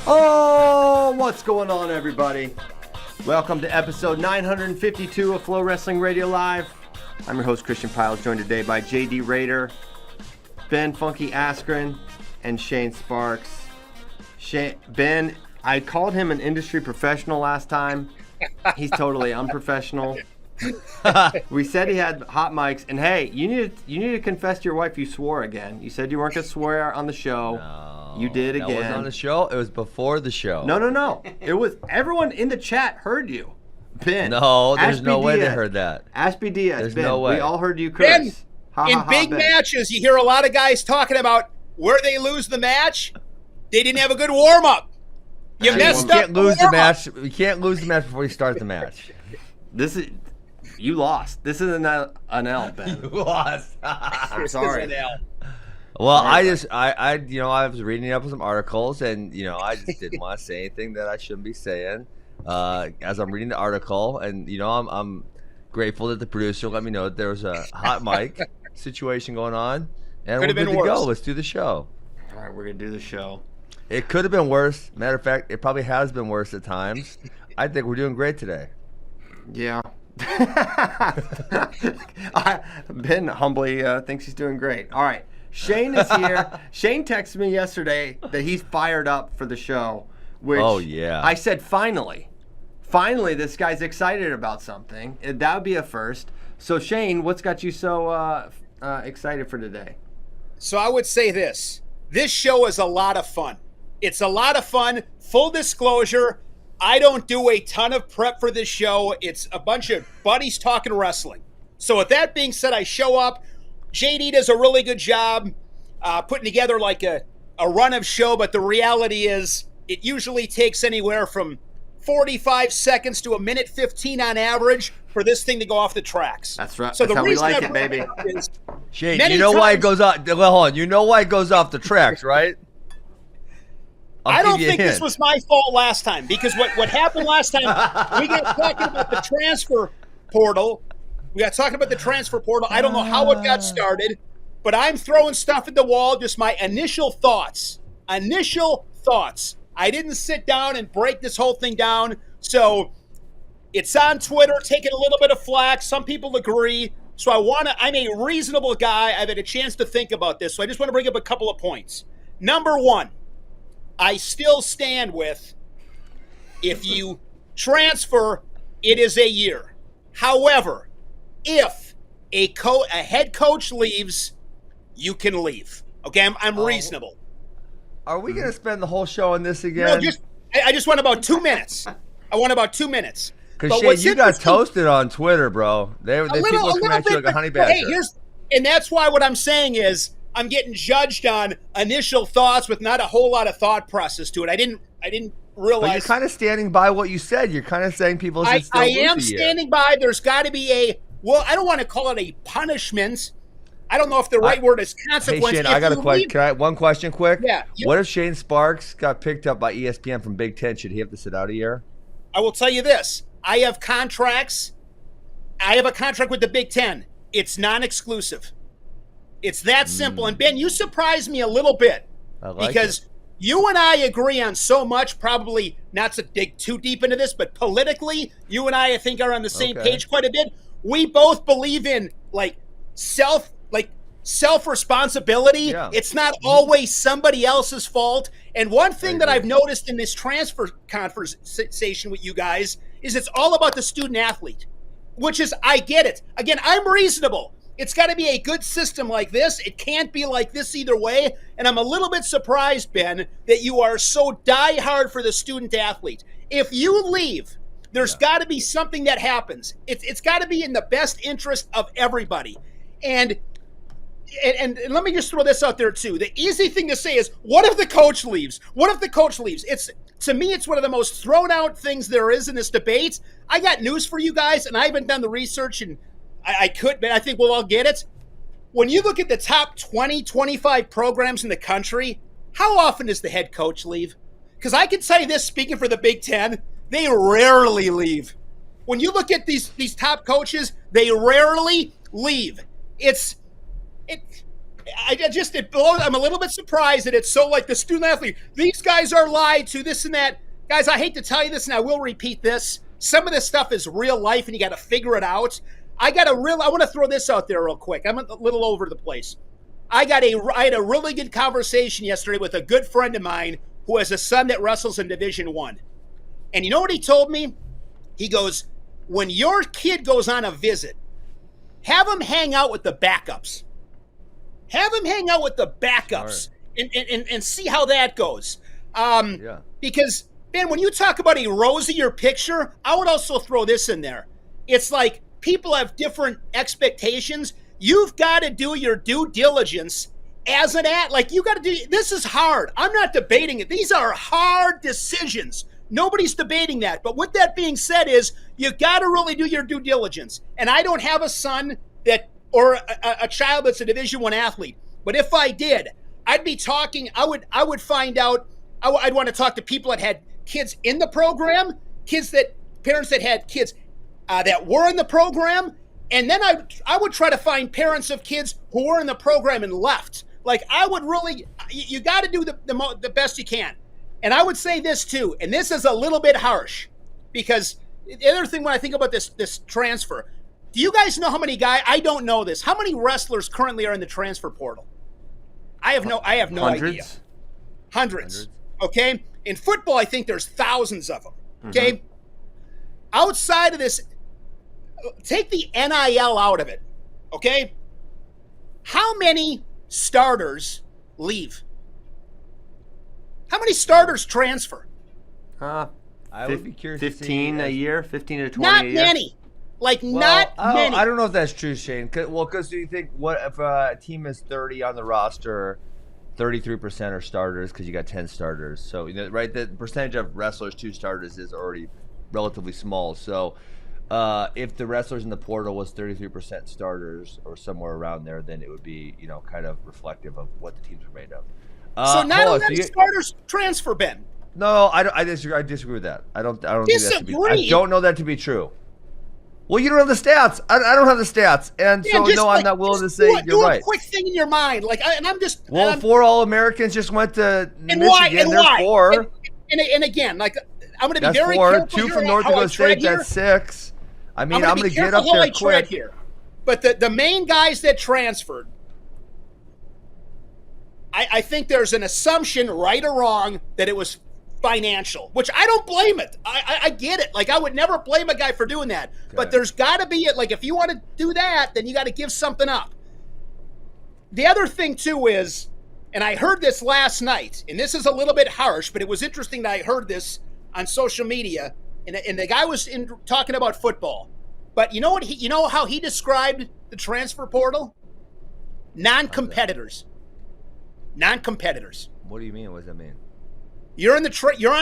Oh, what's going on, everybody? Welcome to episode 952 of FloWrestling Radio Live. I'm your host, Christian Piles, joined today by JD Raider, Ben Funky Askren, and Shane Sparks. Ben, I called him an industry professional last time. He's totally unprofessional. We said he had hot mics, and hey, you need to confess to your wife you swore again. You said you weren't gonna swear on the show. No, you did again. That wasn't on the show. It was before the show. No. It was everyone in the chat heard you, Ben. No, there's no way they heard that. Ashby Diaz, there's Ben, no way. We all heard you curse. Ben, in big matches, you hear a lot of guys talking about where they lose the match. They didn't have a good warm up. You messed up. We can't lose the match before you start the match. You lost. This isn't an L, Ben. You lost. I'm sorry. Well, I was reading up some articles, and I just didn't want to say anything that I shouldn't be saying. As I'm reading the article, and I'm grateful that the producer let me know that there was a hot mic situation going on, and we're good to go. Let's do the show. All right, we're gonna do the show. It could have been worse. Matter of fact, it probably has been worse at times. I think we're doing great today. Yeah. Ben humbly thinks he's doing great. All right, Shane is here. Shane texted me yesterday that he's fired up for the show. Which I said, finally, this guy's excited about something. That would be a first. So Shane, what's got you so excited for today? So I would say this show is a lot of fun. It's a lot of fun. Full disclosure, I don't do a ton of prep for this show. It's a bunch of buddies talking wrestling. So with that being said, I show up. JD does a really good job putting together like a run of show, but the reality is it usually takes anywhere from 45 seconds to a minute 15 on average for this thing to go off the tracks. That's right. So that's how we like it, baby. Shane, why it goes off? Well, hold on. You know why it goes off the tracks, right? I don't think this was my fault last time, because what happened last time, we got talking about the transfer portal. I don't know how it got started, but I'm throwing stuff at the wall, just my initial thoughts. I didn't sit down and break this whole thing down. So it's on Twitter, taking a little bit of flack. Some people agree. So I'm a reasonable guy. I've had a chance to think about this. So I just want to bring up a couple of points. Number one, I still stand with, if you transfer, it is a year. However, if a head coach leaves, you can leave. Okay, I'm reasonable. Are we going to spend the whole show on this again? No, I just want about 2 minutes. Because Shane, you got toasted on Twitter, bro. People are coming at you like a honey badger. Hey, and that's why what I'm saying is I'm getting judged on initial thoughts with not a whole lot of thought process to it. I didn't realize. But you're kind of standing by what you said. You're kind of saying people should still lose. I am standing by. There's got to be I don't want to call it a punishment. I don't know if the right word is consequence. Hey, Shane, I got a question. Can I one question quick? Yeah. What if Shane Sparks got picked up by ESPN from Big Ten? Should he have to sit out a year? I will tell you this. I have contracts. I have a contract with the Big Ten. It's non-exclusive. It's that simple. And Ben, you surprised me a little bit because you and I agree on so much, probably not to dig too deep into this, but politically, you and I think, are on the same page quite a bit. We both believe in self-responsibility. Yeah. It's not always somebody else's fault. And one thing that I've noticed in this transfer conversation with you guys is it's all about the student athlete, which is, I get it. Again, I'm reasonable. It's got to be a good system like this. It can't be like this either way. And I'm a little bit surprised, Ben, that you are so diehard for the student athlete. If you leave, there's got to be something that happens. It's got to be in the best interest of everybody. And let me just throw this out there too. The easy thing to say is, what if the coach leaves? To me, it's one of the most thrown out things there is in this debate. I got news for you guys, and I haven't done the research, and I could, but I think we'll all get it. When you look at the top 20, 25 programs in the country, how often does the head coach leave? Because I can tell you this, speaking for the Big Ten, they rarely leave. When you look at these top coaches, they rarely leave. I'm a little bit surprised that it's so like the student athlete. These guys are lied to, this and that. Guys, I hate to tell you this, and I will repeat this. Some of this stuff is real life, and you got to figure it out. I want to throw this out there real quick. I'm a little over the place. I had a really good conversation yesterday with a good friend of mine who has a son that wrestles in Division I. And you know what he told me? He goes, when your kid goes on a visit, have him hang out with the backups. Have him hang out with the backups and see how that goes. Because, Ben, when you talk about a rosier picture, I would also throw this in there. It's like people have different expectations. You've got to do your due diligence as an like you got to do. This is hard. I'm not debating it. These are hard decisions. Nobody's debating that. But with that being said, is you got to really do your due diligence. And I don't have a son or a child that's a Division I athlete. But if I did, I'd be talking. I would find out. I'd want to talk to people that had kids in the program, parents that had kids that were in the program, and then I would try to find parents of kids who were in the program and left. Like I would really, you got to do the best you can. And I would say this too, and this is a little bit harsh, because the other thing when I think about this transfer, do you guys know how many guys? I don't know this. How many wrestlers currently are in the transfer portal? I have no idea. Hundreds. Okay. In football, I think there's thousands of them. Okay. Mm-hmm. Outside of this, take the NIL out of it. Okay. How many starters leave? How many starters transfer? I would be curious. 15 a year, 15 to 20 not a year. Many. Not many. I don't know if that's true, Shane. Because do you think what if a team is 30 on the roster, 33% are starters because you got 10 starters. So right, the percentage of wrestlers to starters is already relatively small. So if the wrestlers in the portal was 33% starters or somewhere around there, then it would be kind of reflective of what the teams are made of. So not many starters transfer, Ben. No, I disagree. I disagree with that. I don't think that to be. I don't know that to be true. Well, you don't have the stats. I don't have the stats, and so no, I'm not willing to say you're right. Do a quick thing in your mind, I'm just. Well, 4 All-Americans just went to Michigan. There's 4. And again, I'm going to be very 4. careful. 2 from North Dakota State. That's 6. I mean, I'm going to get up there quick here. But the main guys that transferred, I think there's an assumption, right or wrong, that it was financial, which I don't blame it. I get it. I would never blame a guy for doing that. Okay. But there's got to be if you want to do that, then you got to give something up. The other thing too is, and I heard this last night, and this is a little bit harsh, but it was interesting that I heard this on social media, and the guy was talking about football. But you know what? You know how he described the transfer portal? Non-competitors. Non-competitors. What do you mean? What does that mean? You're on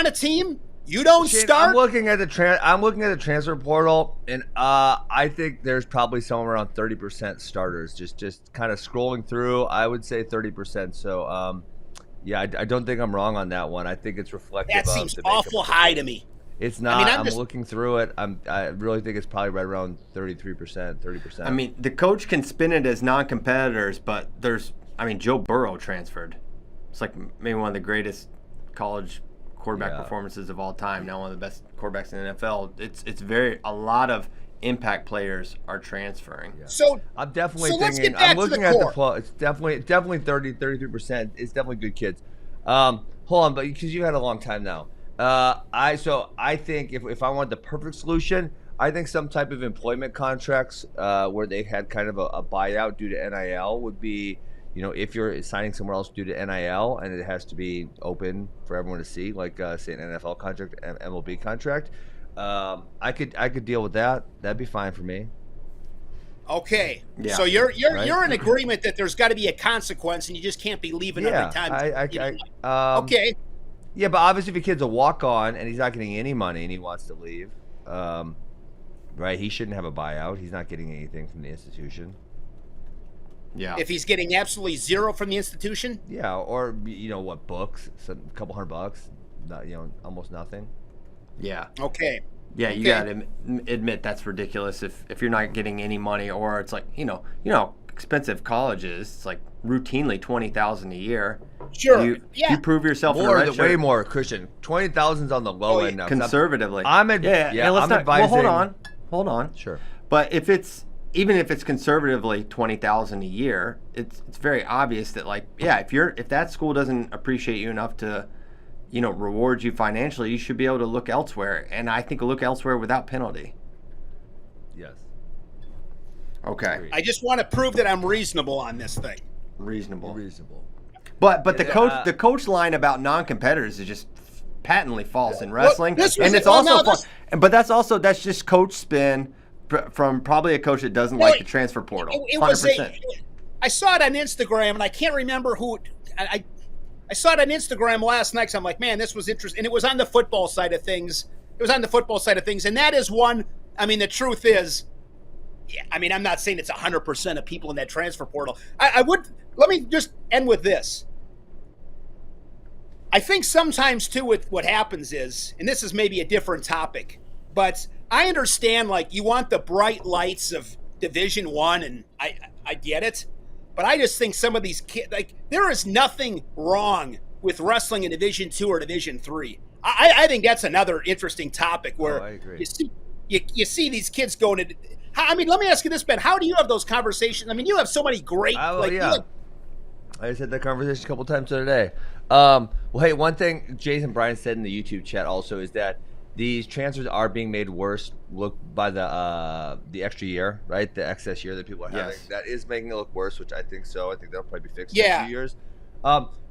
a team. You don't start. I'm looking at the transfer portal, and I think there's probably somewhere around 30% starters. Just kind of scrolling through, I would say 30%. So I don't think I'm wrong on that one. I think it's reflective. That seems awful high to me. It's not. I'm looking through it. I really think it's probably right around 33%, 30%. I mean, the coach can spin it as non-competitors, but Joe Burrow transferred. It's like maybe one of the greatest college quarterback performances of all time. Now one of the best quarterbacks in the NFL. It's a lot of impact players are transferring. Yeah. So I'm definitely thinking. Let's get back I'm looking to at core. the it's definitely 33%. It's definitely good kids. Hold on, but because you had a long time now. I think if I want the perfect solution, I think some type of employment contracts where they had kind of a buyout due to NIL would be. If you're signing somewhere else due to NIL and it has to be open for everyone to see, like say an NFL contract, an MLB contract, I could deal with that. That'd be fine for me. Okay, yeah. So you're in agreement that there's got to be a consequence, and you just can't be leaving every time. Okay. Yeah, but obviously, if a kid's a walk-on and he's not getting any money and he wants to leave, right? He shouldn't have a buyout. He's not getting anything from the institution. Yeah. If he's getting absolutely zero from the institution? Yeah, or what, books, a couple $100, almost nothing. Yeah. Okay. Yeah, you got to admit that's ridiculous if you're not getting any money, or it's like, expensive colleges. It's like routinely $20,000 a year. Sure. You prove yourself more, in a red way shirt. more, Christian. 20,000's on the low end now. Conservatively. I'm let's I'm not, advising. well, hold on. Sure. But even if it's conservatively $20,000 a year, it's very obvious that, like, if that school doesn't appreciate you enough to, reward you financially, you should be able to look elsewhere. And I think look elsewhere without penalty. Yes. Okay. I just want to prove that I'm reasonable on this thing. Reasonable. But the coach line about non-competitors is just patently false in wrestling, Well, and it's also false. But that's just coach spin from probably a coach that doesn't like the transfer portal. It 100%. I saw it on Instagram, and I can't remember who. I saw it on Instagram last night. So I'm like, man, this was interesting, and it was on the football side of things. And that is one. I mean, the truth is, I'm not saying it's 100% of people in that transfer portal. Let me just end with this. I think sometimes, too, what happens is, and this is maybe a different topic, but I understand, like, you want the bright lights of Division I, and I get it, but I just think some of these kids, like, there is nothing wrong with wrestling in Division II or Division III. I think that's another interesting topic where I agree. you see these kids going to. I mean, let me ask you this, Ben. How do you have those conversations? I mean, you have so many great. I just had that conversation a couple times today. Well, hey, one thing Jason Bryan said in the YouTube chat also is that these transfers are being made worse. Look by the extra year, right? The excess year that people are having. Yes. That is making it look worse, which I think so. I think that'll probably be fixed in a few years.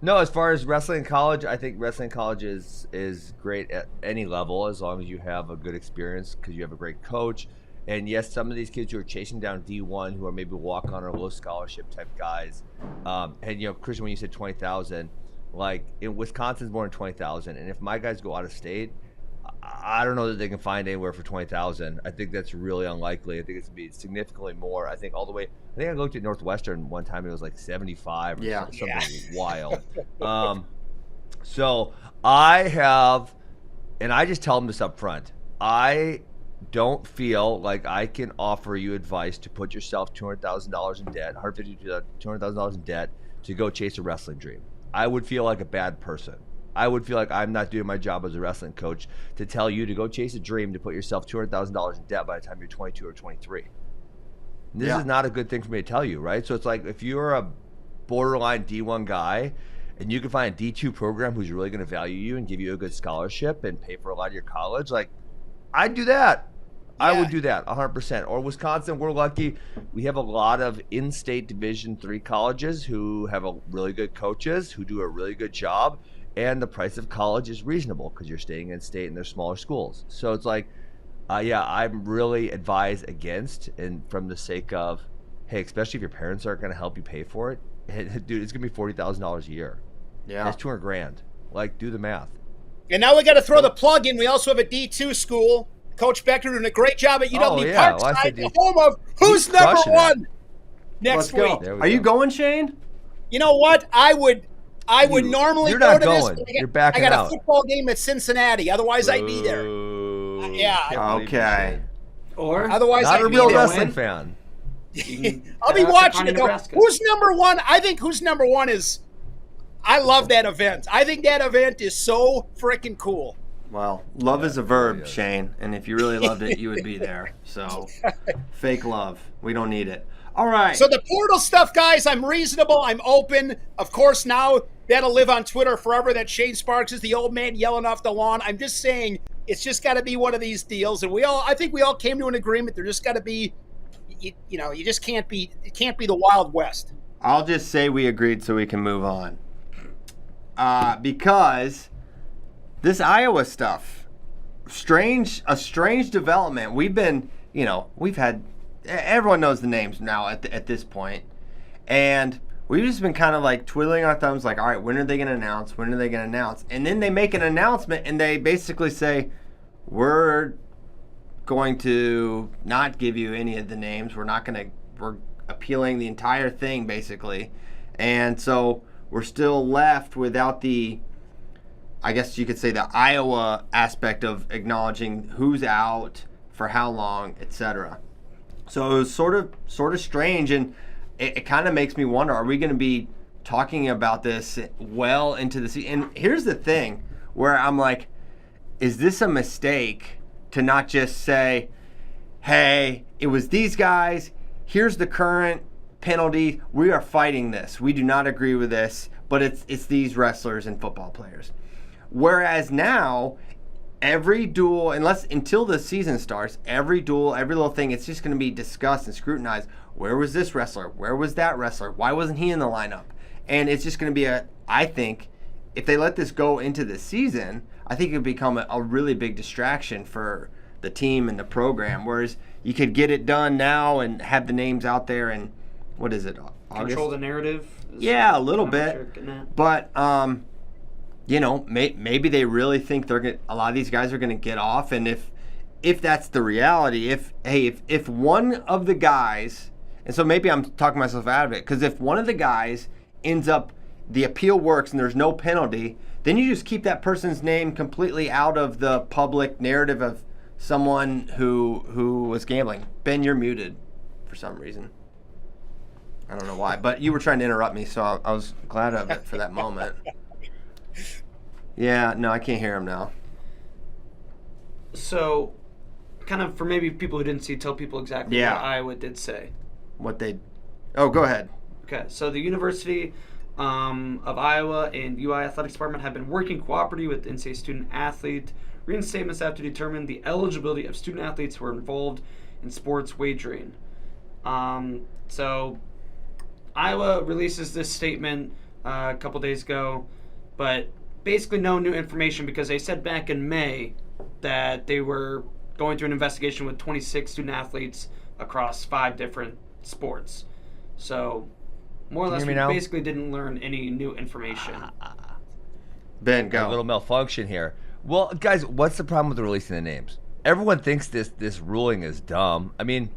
No, as far as wrestling in college, I think wrestling in college is great at any level as long as you have a good experience because you have a great coach. And yes, some of these kids who are chasing down D1, who are maybe walk-on or low scholarship type guys, and Christian, when you said 20,000, like in Wisconsin's more than 20,000, and if my guys go out of state, I don't know that they can find anywhere for 20,000. I think that's really unlikely. I think it's gonna be significantly more. I think I looked at Northwestern one time. It was like 75 or something wild. So I have, and I just tell them this up front. I don't feel like I can offer you advice to put yourself $200,000 in debt, $150,000 to $200,000 in debt to go chase a wrestling dream. I would feel like a bad person. I would feel like I'm not doing my job as a wrestling coach to tell you to go chase a dream to put yourself $200,000 in debt by the time you're 22 or 23. This is not a good thing for me to tell you, right? So it's like if you're a borderline D1 guy and you can find a D2 program who's really going to value you and give you a good scholarship and pay for a lot of your college, like I'd do that. I would do that 100%. Or Wisconsin, we're lucky. We have a lot of in-state Division III colleges who have really good coaches who do a really good job, and the price of college is reasonable because you're staying in-state and they're smaller schools. So it's like, I'm really advised against, and from the sake of, hey, especially if your parents aren't going to help you pay for it, dude, it's going to be $40,000 a year. Yeah, that's $200,000. Like, do the math. And now we got to throw the plug in. We also have a D2 school. Coach Becker doing a great job at UW Parkside, the home of Who's Number One next week. Are you going, Shane? You know what? I would normally go to this. You're backing out. I got a football game at Cincinnati. Otherwise, I'd be there. Okay. Or otherwise, not I'd a real be wrestling fan. I'll be watching it. Who's number one? I think Who's Number One is. I love that event. I think that event is so freaking cool. Well, love is a verb, Shane, and if you really loved it, you would be there. So, fake love. We don't need it. All right. So the portal stuff, guys, I'm reasonable. I'm open. Of course, now that'll live on Twitter forever that Shane Sparks is the old man yelling off the lawn. I'm just saying it's just got to be one of these deals. And I think we all came to an agreement. There just got to be, you just can't be, it can't be the Wild West. I'll just say we agreed so we can move on. Because this Iowa stuff, a strange development. We've been, we've had, everyone knows the names now at this point, and we've just been kind of like twiddling our thumbs, like, all right, when are they going to announce? When are they going to announce? And then they make an announcement, and they basically say, we're going to not give you any of the names. We're appealing the entire thing, basically, and so we're still left without the, I guess you could say, the Iowa aspect of acknowledging who's out for how long, etc. So it was sort of strange, and it kind of makes me wonder, are we going to be talking about this well into the season? And here's the thing where I'm like, is this a mistake to not just say, hey, it was these guys, here's the current penalty, we are fighting this, we do not agree with this, but it's these wrestlers and football players. Whereas now, every duel, until the season starts, every duel, every little thing, it's just going to be discussed and scrutinized. Where was this wrestler? Where was that wrestler? Why wasn't he in the lineup? And it's just going to be I think, if they let this go into the season, I think it would become a really big distraction for the team and the program. Whereas you could get it done now and have the names out there and, what is it, August? Control the narrative? Yeah, a little bit. But, maybe they really think a lot of these guys are going to get off. And if that's the reality, if one of the guys, and so maybe I'm talking myself out of it, because if one of the guys ends up, the appeal works and there's no penalty, then you just keep that person's name completely out of the public narrative of someone who was gambling. Ben, you're muted for some reason. I don't know why, but you were trying to interrupt me, so I was glad of it for that moment. Yeah, no, I can't hear him now. So, kind of for maybe people who didn't see, tell people exactly what Iowa did say. Oh, go ahead. Okay, so the University of Iowa and UI Athletics Department have been working cooperatively with NCAA student athlete. Reinstatements have to determine the eligibility of student athletes who are involved in sports wagering. So Iowa releases this statement a couple days ago, but basically no new information because they said back in May that they were going through an investigation with 26 student athletes across 5 different sports. So more or less we basically didn't learn any new information. Ben, go. A little malfunction here. Well, guys, what's the problem with releasing the names? Everyone thinks this ruling is dumb. I mean,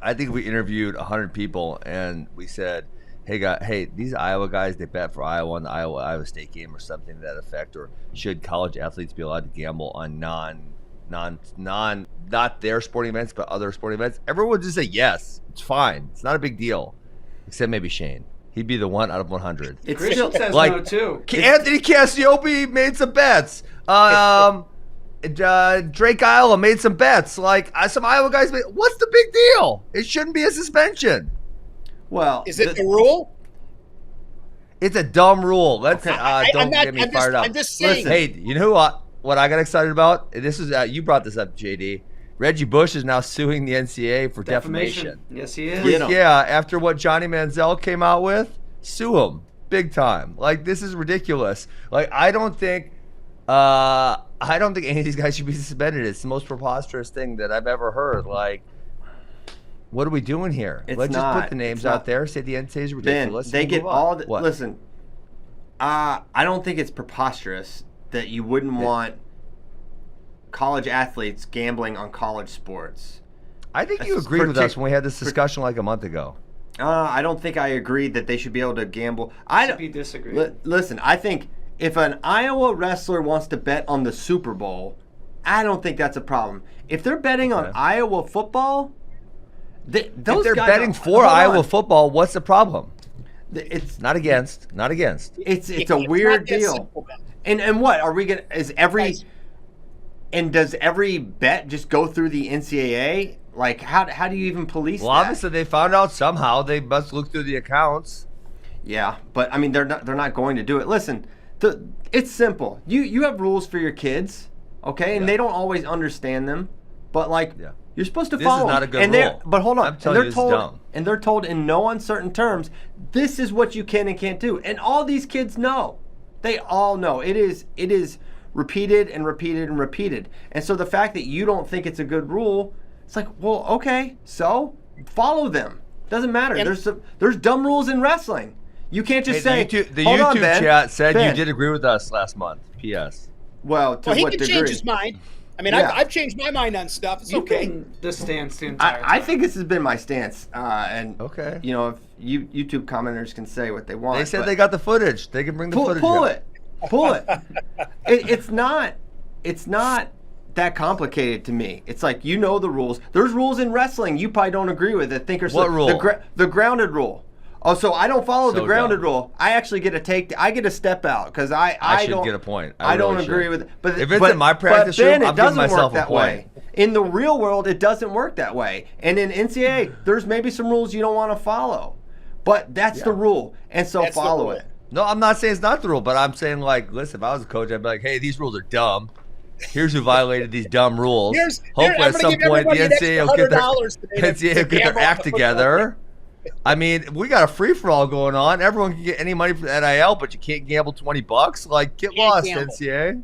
I think we interviewed 100 people and we said, hey, these Iowa guys, they bet for Iowa in the Iowa State game or something to that effect, or should college athletes be allowed to gamble on not their sporting events, but other sporting events? Everyone would just say yes. It's fine. It's not a big deal. Except maybe Shane. He'd be the 1 out of 100. Christian says no, too. Anthony Cassiope made some bets. Drake Iowa made some bets. Some Iowa guys made. What's the big deal? It shouldn't be a suspension. Well, is it the rule? It's a dumb rule. Don't get me fired up. I'm just saying. Listen, hey, you know what I got excited about? This is you brought this up, JD. Reggie Bush is now suing the NCAA for defamation. Yes, he is. Yeah, after what Johnny Manziel came out with, sue him big time. This is ridiculous. I don't think any of these guys should be suspended. It's the most preposterous thing that I've ever heard. What are we doing here? Let's just put the names out there. Say the NCAA is ridiculous. Ben, they get all the. Listen, I don't think it's preposterous that you wouldn't want college athletes gambling on college sports. I think you agreed with us when we had this discussion a month ago. I don't think I agreed that they should be able to gamble. We disagree. Listen, I think if an Iowa wrestler wants to bet on the Super Bowl, I don't think that's a problem. If they're betting on Iowa football, if they're betting for Iowa football, what's the problem? It's not against. It's a weird deal. And what are we gonna? And does every bet just go through the NCAA? How do you even police that? Well, obviously they found out somehow. They must look through the accounts. Yeah, but I mean they're not going to do it. Listen, it's simple. You have rules for your kids, okay? And they don't always understand them, but you're supposed to follow. This is not a good rule. But hold on, I'm telling you, it's dumb. And they're told in no uncertain terms, this is what you can and can't do. And all these kids know. They all know. It is repeated and repeated and repeated. And so the fact that you don't think it's a good rule, it's well, okay, so follow them. Doesn't matter. There's dumb rules in wrestling. You can't just say. The YouTube chat said you did agree with us last month. P.S. Well, he can change his mind. I mean, I've changed my mind on stuff. It's okay. The stance the entire time. I think this has been my stance. And okay, if YouTube commenters can say what they want. They said they got the footage. They can bring the footage. Pull it. It's not that complicated to me. It's like, you know the rules. There's rules in wrestling you probably don't agree with. I think What rule? The grounded rule. Oh, so I don't follow the grounded dumb. rule. I actually get a step out because I should don't get a point. I really don't agree should. with it. But if it's in my practice but Ben, room, I'm it giving doesn't myself work that a point. way. In the real world, it doesn't work that way. And in NCAA, there's maybe some rules you don't want to follow, but that's the rule, and so That's the follow rule. it. No, I'm not saying it's not the rule, but I'm saying, like, listen, if I was a coach, I'd be like, hey, these rules are dumb. Here's who violated these dumb rules. Hopefully I'm at gonna some give point the everybody NCAA an will get their, $100 today to NCAA will get gamble their on act the football together. I mean, we got a free-for-all going on. Everyone can get any money from NIL, but you can't gamble $20. Like, get lost, gamble. NCAA.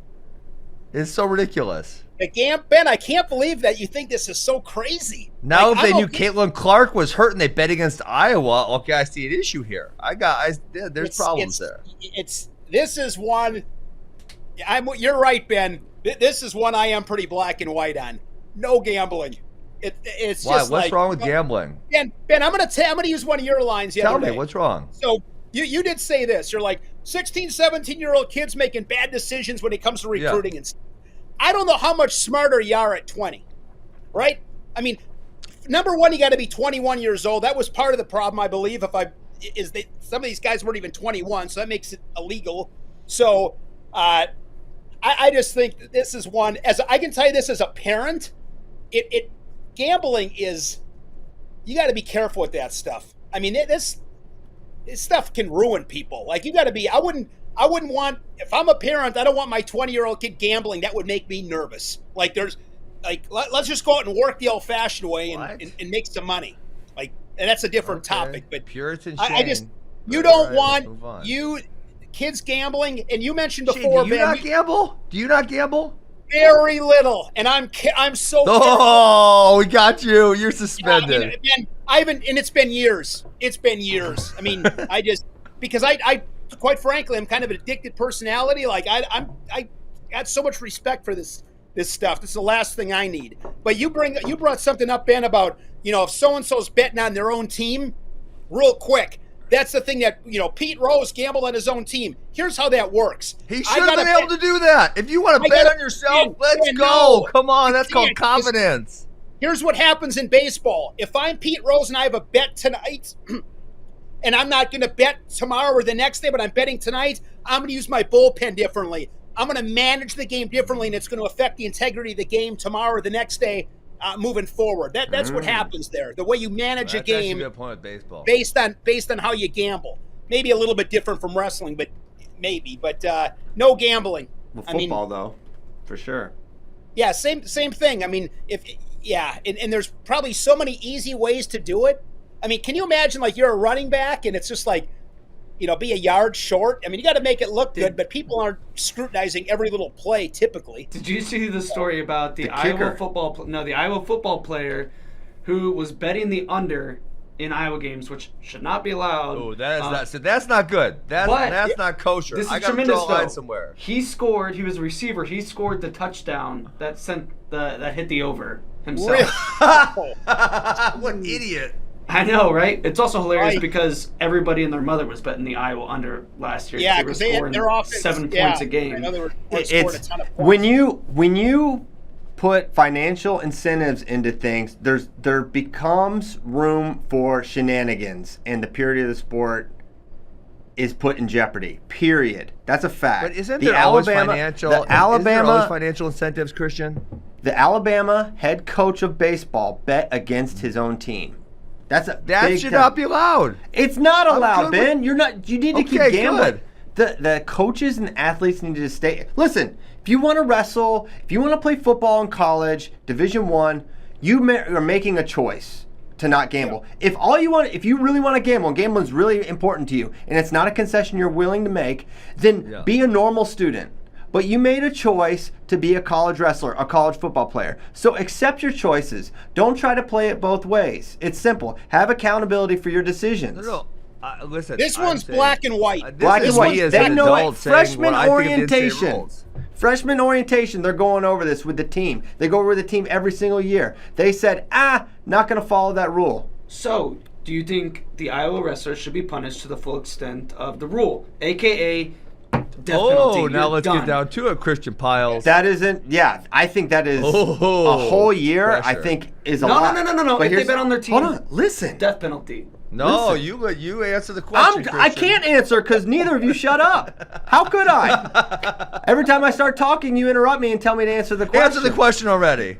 It's so ridiculous. Ben, I can't believe that you think this is so crazy. Now, Like, if they I'm knew okay- Caitlin Clark was hurt and they bet against Iowa, okay, I see an issue here. There's problems there. This is one. You're right, Ben. This is one I am pretty black and white on. No gambling. It's Why? just What's like, wrong with gambling? Ben, I'm gonna use one of your lines the Tell other me, day. what's wrong? So you did say this. You're like 16, 17-year-old kids making bad decisions when it comes to recruiting and stuff. I don't know how much smarter you are at 20, right? I mean, number one, you got to be 21 years old. That was part of the problem, I believe. Some of these guys weren't even 21, so that makes it illegal. So I just think that this is one. As I can tell you, this as a parent, gambling is, you got to be careful with that stuff. I mean, this stuff can ruin people. Like, you got to be. I wouldn't want, if I'm a parent, I don't want my 20-year-old kid gambling. That would make me nervous. Like, let's just go out and work the old-fashioned way and make some money. Like, and that's a different topic. But Puritan I Shane. you don't let's want move on. kids gambling. And you mentioned Shane, before, do you Ben, not gamble? Do you not gamble? very little. And I'm so Oh, we got you. You're Yeah, suspended. I mean, Ben, I haven't, and it's been years. It's been years. I mean, because I quite frankly, I'm kind of an addicted personality. Like, I got so much respect for this stuff. This is the last thing I need. But you brought something up, Ben, about, if so-and-so's betting on their own team, real quick. That's the thing that, Pete Rose gambled on his own team. Here's how that works. He should have been able to do that. If you want to bet on yourself, let's go. No, Come on. That's called can't. confidence. Here's what happens in baseball. If I'm Pete Rose and I have a bet tonight, and I'm not going to bet tomorrow or the next day, but I'm betting tonight, I'm going to use my bullpen differently. I'm going to manage the game differently, and it's going to affect the integrity of the game tomorrow or the next day moving forward. That's what happens there. The way you manage a game That's a good point with baseball. based on how you gamble. Maybe a little bit different from wrestling, but maybe. But no gambling. Well, football though, for sure. Yeah, same thing. I mean, and there's probably so many easy ways to do it. I mean, can you imagine, like, you're a running back and it's just like, be a yard short? I mean, you got to make it look good, but people aren't scrutinizing every little play typically. Did you see the story about the Iowa football player who was betting the under in Iowa games, which should not be allowed? Oh, that's not good. That's not kosher. This is I got to tremendous, draw a line though. somewhere. He scored. He was a receiver. He scored the touchdown that hit the over himself. What an idiot. I know, right? It's also hilarious Right. because everybody and their mother was betting the Iowa under last year. Yeah, They were because they had scoring their offense 7 points a game. I know they were scoring a ton of points. When you put financial incentives into things, there becomes room for shenanigans, and the purity of the sport is put in jeopardy. Period. That's a fact. But isn't there always financial incentives, Christian? The Alabama head coach of baseball bet against his own team. That should not be allowed. It's not allowed, good Ben. You need to keep Okay, gambling. good. The coaches and athletes need to stay. Listen, if you want to wrestle, if you want to play football in college, Division I, you are making a choice to not gamble. Yeah. If you really want to gamble, and gambling is really important to you, and it's not a concession you're willing to make, then be a normal student. But you made a choice to be a college wrestler, a college football player. So accept your choices. Don't try to play it both ways. It's simple. Have accountability for your decisions. No. Listen. This one's black and white. Black and white. They know it. Freshman orientation. Freshman orientation, they're going over this with the team. They go over with the team every single year. They said, not going to follow that rule. So, do you think the Iowa wrestlers should be punished to the full extent of the rule? AKA, Death penalty. Oh, now You're let's done. get down to it, Christian Piles. That isn't. Yeah, I think that is a whole year. Pressure. I think is a No, lot. no. But If they bet on their team, hold on, listen. death penalty. No, Listen. you answer the question. I can't answer because neither of you shut up. How could I? Every time I start talking, you interrupt me and tell me to answer the question. Answer the question already.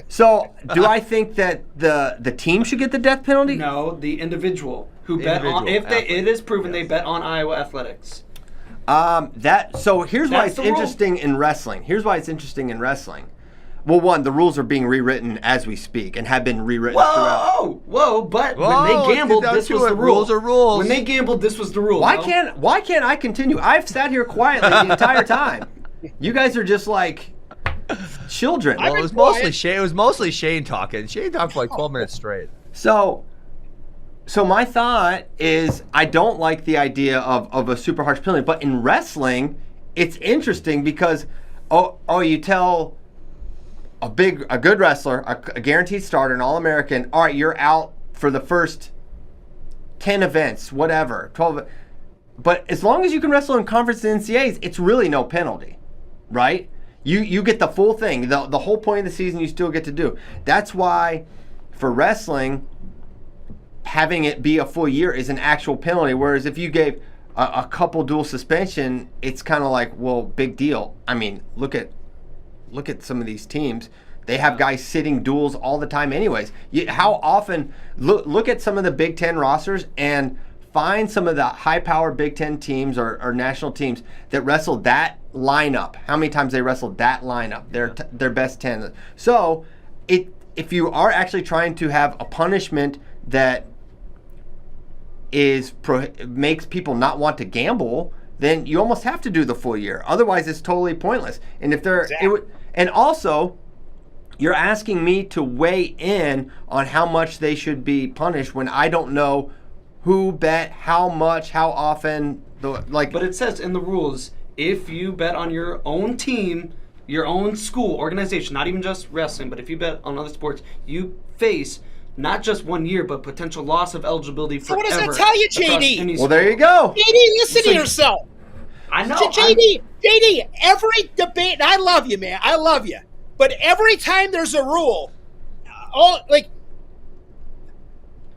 So, do I think that the team should get the death penalty? No, the individual who bet on. Individual It is proven they bet on Iowa athletics. So here's why That's it's the rule. interesting in wrestling. Well, one, the rules are being rewritten as we speak and have been rewritten throughout. Whoa! But when Whoa, they gambled, get down this to was it. the rule. Rules are rules. When they gambled, this was the rule. Why no? can't I continue? I've sat here quietly the entire time. You guys are just like children. Well, it was mostly Shane. It was mostly Shane talking. Shane talked for like 12 minutes straight. So my thought is I don't like the idea of a super harsh penalty, but in wrestling, it's interesting because you tell a good wrestler, a guaranteed starter, an All-American, all right, you're out for the first 10 events, whatever, 12. But as long as you can wrestle in conference and NCAAs, it's really no penalty, right? You get the full thing. The whole point of the season you still get to do. That's why for wrestling, having it be a full year is an actual penalty, whereas if you gave a couple dual suspension, it's kind of like, well, big deal. I mean, look at some of these teams. They have guys sitting duels all the time anyways. How often, look at some of the Big Ten rosters and find some of the high-powered Big Ten teams or national teams that wrestled that lineup. How many times they wrestled that lineup, their best 10. So if you are actually trying to have a punishment that makes people not want to gamble, then you almost have to do the full year. Otherwise, it's totally pointless. And if and also, you're asking me to weigh in on how much they should be punished when I don't know who bet, how much, how often. But it says in the rules, if you bet on your own team, your own school, organization, not even just wrestling, but if you bet on other sports, you face not just 1 year, but potential loss of eligibility forever. So what does that tell you, JD? Well, there you go. JD, listen to yourself. I know. JD, every debate, and I love you, man. I love you. But every time there's a rule, like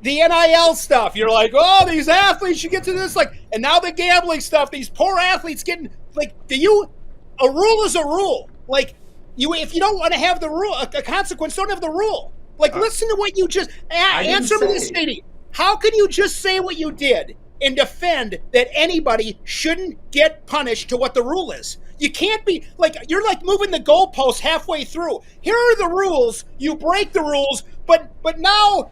the NIL stuff, you're like, oh, these athletes should get to this. And now the gambling stuff, these poor athletes getting, a rule is a rule. If you don't want to have the rule, a consequence, don't have the rule. Listen to what you just, answer me this, JD. How can you just say what you did and defend that anybody shouldn't get punished to what the rule is? You can't be you're moving the goalposts halfway through. Here are the rules. You break the rules, but now,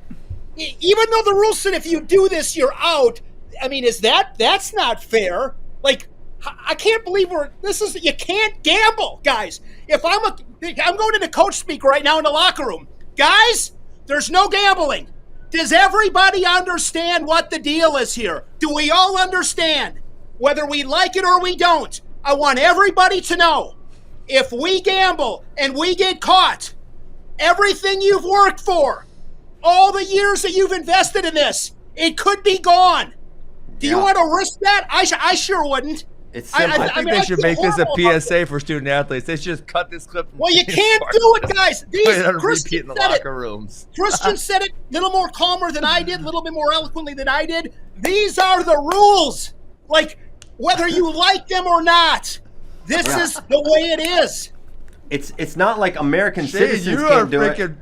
even though the rules said if you do this, you're out. I mean, that's not fair? I can't believe you can't gamble, guys. If I'm going into coach speak right now in the locker room. Guys, there's no gambling. Does everybody understand what the deal is here? Do we all understand? Whether we like it or we don't, I want everybody to know. If we gamble and we get caught, everything you've worked for, all the years that you've invested in this, it could be gone. Do you want to risk that? I sure wouldn't. It's simple. I think they should make this a PSA for student athletes. They should just cut this clip. Well, you can't do it, guys. Repeat in the locker rooms. Christian said it a little more calmer than I did, a little bit more eloquently than I did. These are the rules. Whether you like them or not, this is the way it is. It's not like American citizens can't do it.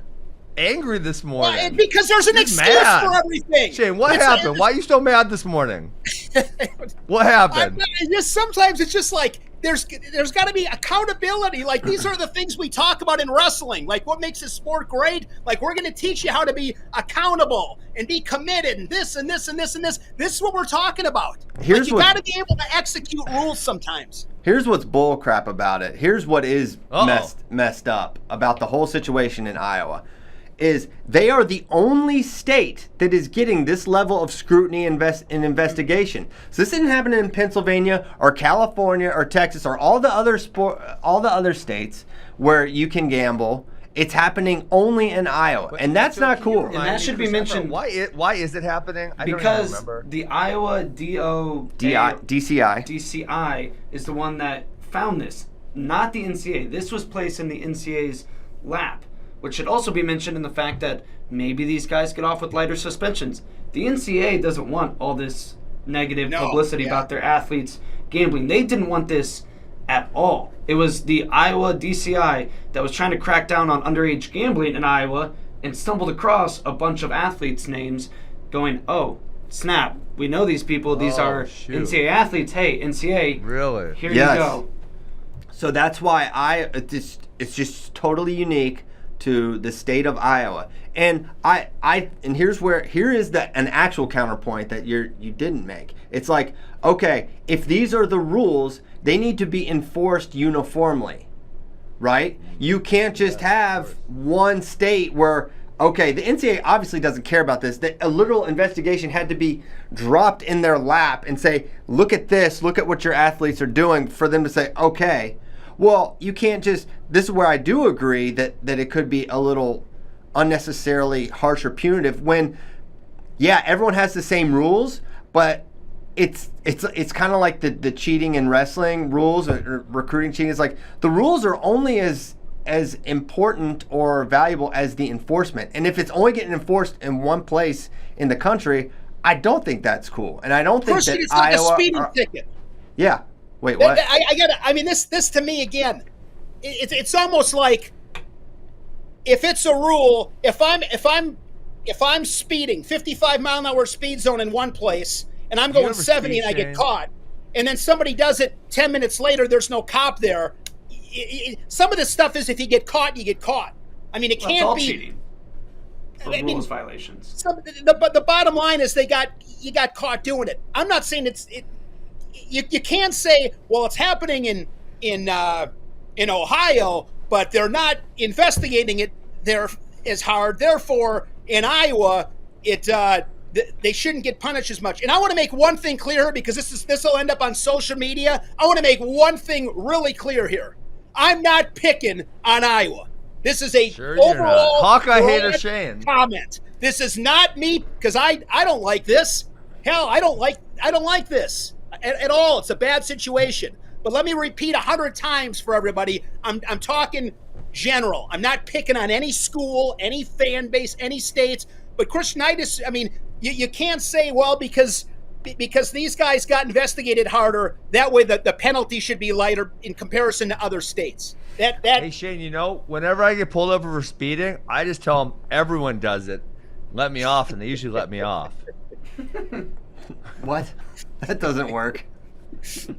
Angry this morning. Well, because there's an excuse for everything. Shane, what happened? Why are you so mad this morning? What happened? Sometimes it's just there's got to be accountability. These are the things we talk about in wrestling. What makes a sport great? We're going to teach you how to be accountable and be committed and this and this and this and this. This is what we're talking about. You got to be able to execute rules sometimes. Here's what's bull crap about it. Here's what is messed up about the whole situation in Iowa. Is they are the only state that is getting this level of scrutiny and investigation. So this isn't happening in Pennsylvania or California or Texas or all the other states where you can gamble It's happening only in Iowa, and that's not cool. And that should be mentioned. Why is it happening? I don't even Because remember. the Iowa DCI is the one that found this, not the NCAA. This was placed in the NCAA's lap, which should also be mentioned in the fact that maybe these guys get off with lighter suspensions. The NCAA doesn't want all this negative publicity about their athletes gambling. They didn't want this at all. It was the Iowa DCI that was trying to crack down on underage gambling in Iowa and stumbled across a bunch of athletes' names going, oh, snap, we know these people. These are NCAA athletes. Hey, NCAA, really? Here you go. So that's why it's just totally unique to the state of Iowa. And here is an actual counterpoint that you didn't make. It's like, okay, if these are the rules, they need to be enforced uniformly, right? You can't just have one state where, okay, the NCAA obviously doesn't care about this. A literal investigation had to be dropped in their lap and say, look at this, look at what your athletes are doing, for them to say, okay. Well, you can't just, this is where I do agree that it could be a little unnecessarily harsh or punitive when, yeah, everyone has the same rules, but it's kind of like the cheating in wrestling rules or recruiting cheating. It's like the rules are only as important or valuable as the enforcement. And if it's only getting enforced in one place in the country, I don't think that's cool. And I don't think that it's like Iowa a speeding ticket. Yeah. Wait, what? This to me again, it's almost like if it's a rule, if I'm speeding 55-mile-an-hour speed zone in one place and I'm going 70 and I get caught, and then somebody does it 10 minutes later, there's no cop there. Some of this stuff is if you get caught, you get caught. I mean, it can't be cheating for rules violations. The bottom line is you got caught doing it. I'm not saying you can't say, well, it's happening in Ohio, but they're not investigating it there as hard. Therefore, in Iowa, they shouldn't get punished as much. And I want to make one thing clear here, because this will end up on social media. I want to make one thing really clear here. I'm not picking on Iowa. This is a overall Hawkeye hater Shane comment. This is not me, because I don't like this. Hell, I don't like this at all. It's a bad situation. But let me repeat 100 times for everybody. I'm talking general. I'm not picking on any school, any fan base, any states. But Christianitis, I mean, you can't say, well, because these guys got investigated harder, that way the penalty should be lighter in comparison to other states. Hey, Shane, whenever I get pulled over for speeding, I just tell them everyone does it. Let me off, and they usually let me off. What? That doesn't work. So,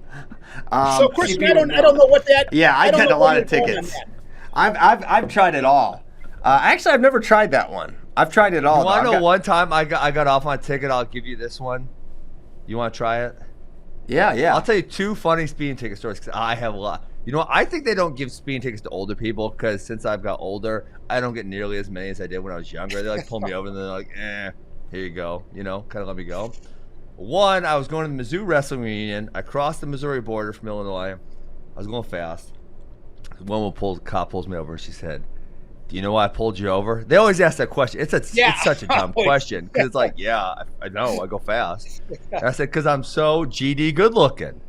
Christian, I don't know what that. Yeah, I get a lot of tickets. I've tried it all. Actually, I've never tried that one. I've tried it all. You want to know one time I got off my ticket? I'll give you this one. You want to try it? Yeah. I'll tell you two funny speeding ticket stories because I have a lot. I think they don't give speeding tickets to older people because since I've got older, I don't get nearly as many as I did when I was younger. They pull me over and they're like, here you go. Kind of let me go. One, I was going to the Mizzou wrestling reunion. I crossed the Missouri border from Illinois. I was going fast. One cop pulls me over and she said, do you know why I pulled you over? They always ask that question. It's such a dumb question because it's like, yeah, I know, I go fast. And I said, because I'm so GD good looking.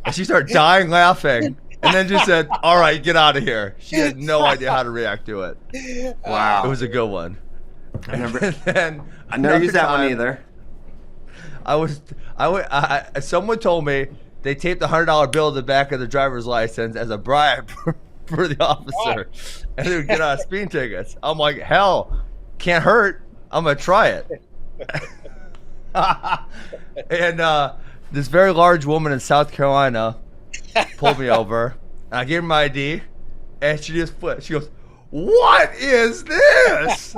And she started dying laughing and then just said, all right, get out of here. She had no idea how to react to it. Wow. It was a good one. I never used that one either. Someone told me they taped a $100 bill to the back of the driver's license as a bribe for the officer, and they would get out speeding tickets. I'm like, hell, can't hurt. I'm gonna try it. And this very large woman in South Carolina pulled me over, and I gave her my ID, and she just flipped. She goes, "What is this?"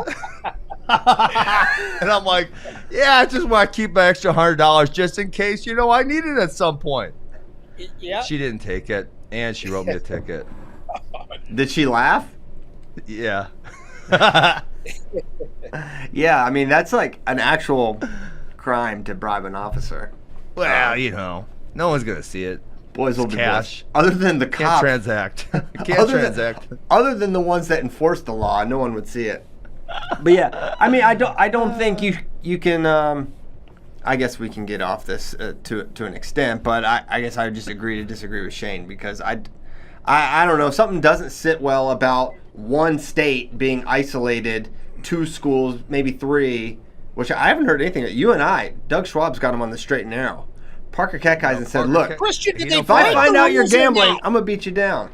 And I'm like, yeah, I just want to keep my extra $100 just in case, I need it at some point. Yeah. She didn't take it, and she wrote me a ticket. Did she laugh? Yeah. Yeah, I mean, that's like an actual crime to bribe an officer. Well, no one's going to see it. Boys will be cash. boys. Other than the Can't cops. transact. Can't transact. Other than the ones that enforce the law, no one would see it. But yeah, I mean, I don't think you can. I guess we can get off this to an extent, but I guess I would just agree to disagree with Shane because I don't know, something doesn't sit well about one state being isolated, 2 schools, maybe 3, which I haven't heard anything. You and Doug Schwab's got him on the straight and narrow. Parker Catkeisen said, "Look, Christian, did they if I find out you're rules or gambling, not? I'm gonna beat you down."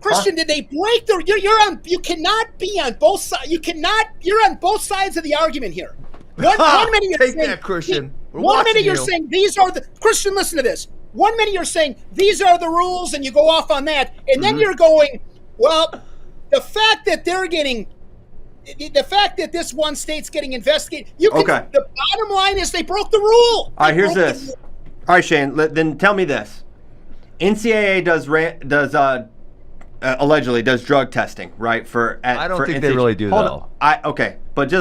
Christian, did they break the? You're on. You cannot be on both sides. You cannot. You're on both sides of the argument here. One minute you're Take saying, that, Christian. We're one watching minute you're you. saying these are the Christian. Listen to this. One minute you're saying these are the rules, and you go off on that, and then you're going, well, the fact that they're getting. The fact that this one state's getting investigated, you can. Okay. The bottom line is they broke the rule. All right, here's this. All right, Shane, then tell me this. NCAA allegedly does drug testing, right? I don't think they really do, though. Okay, but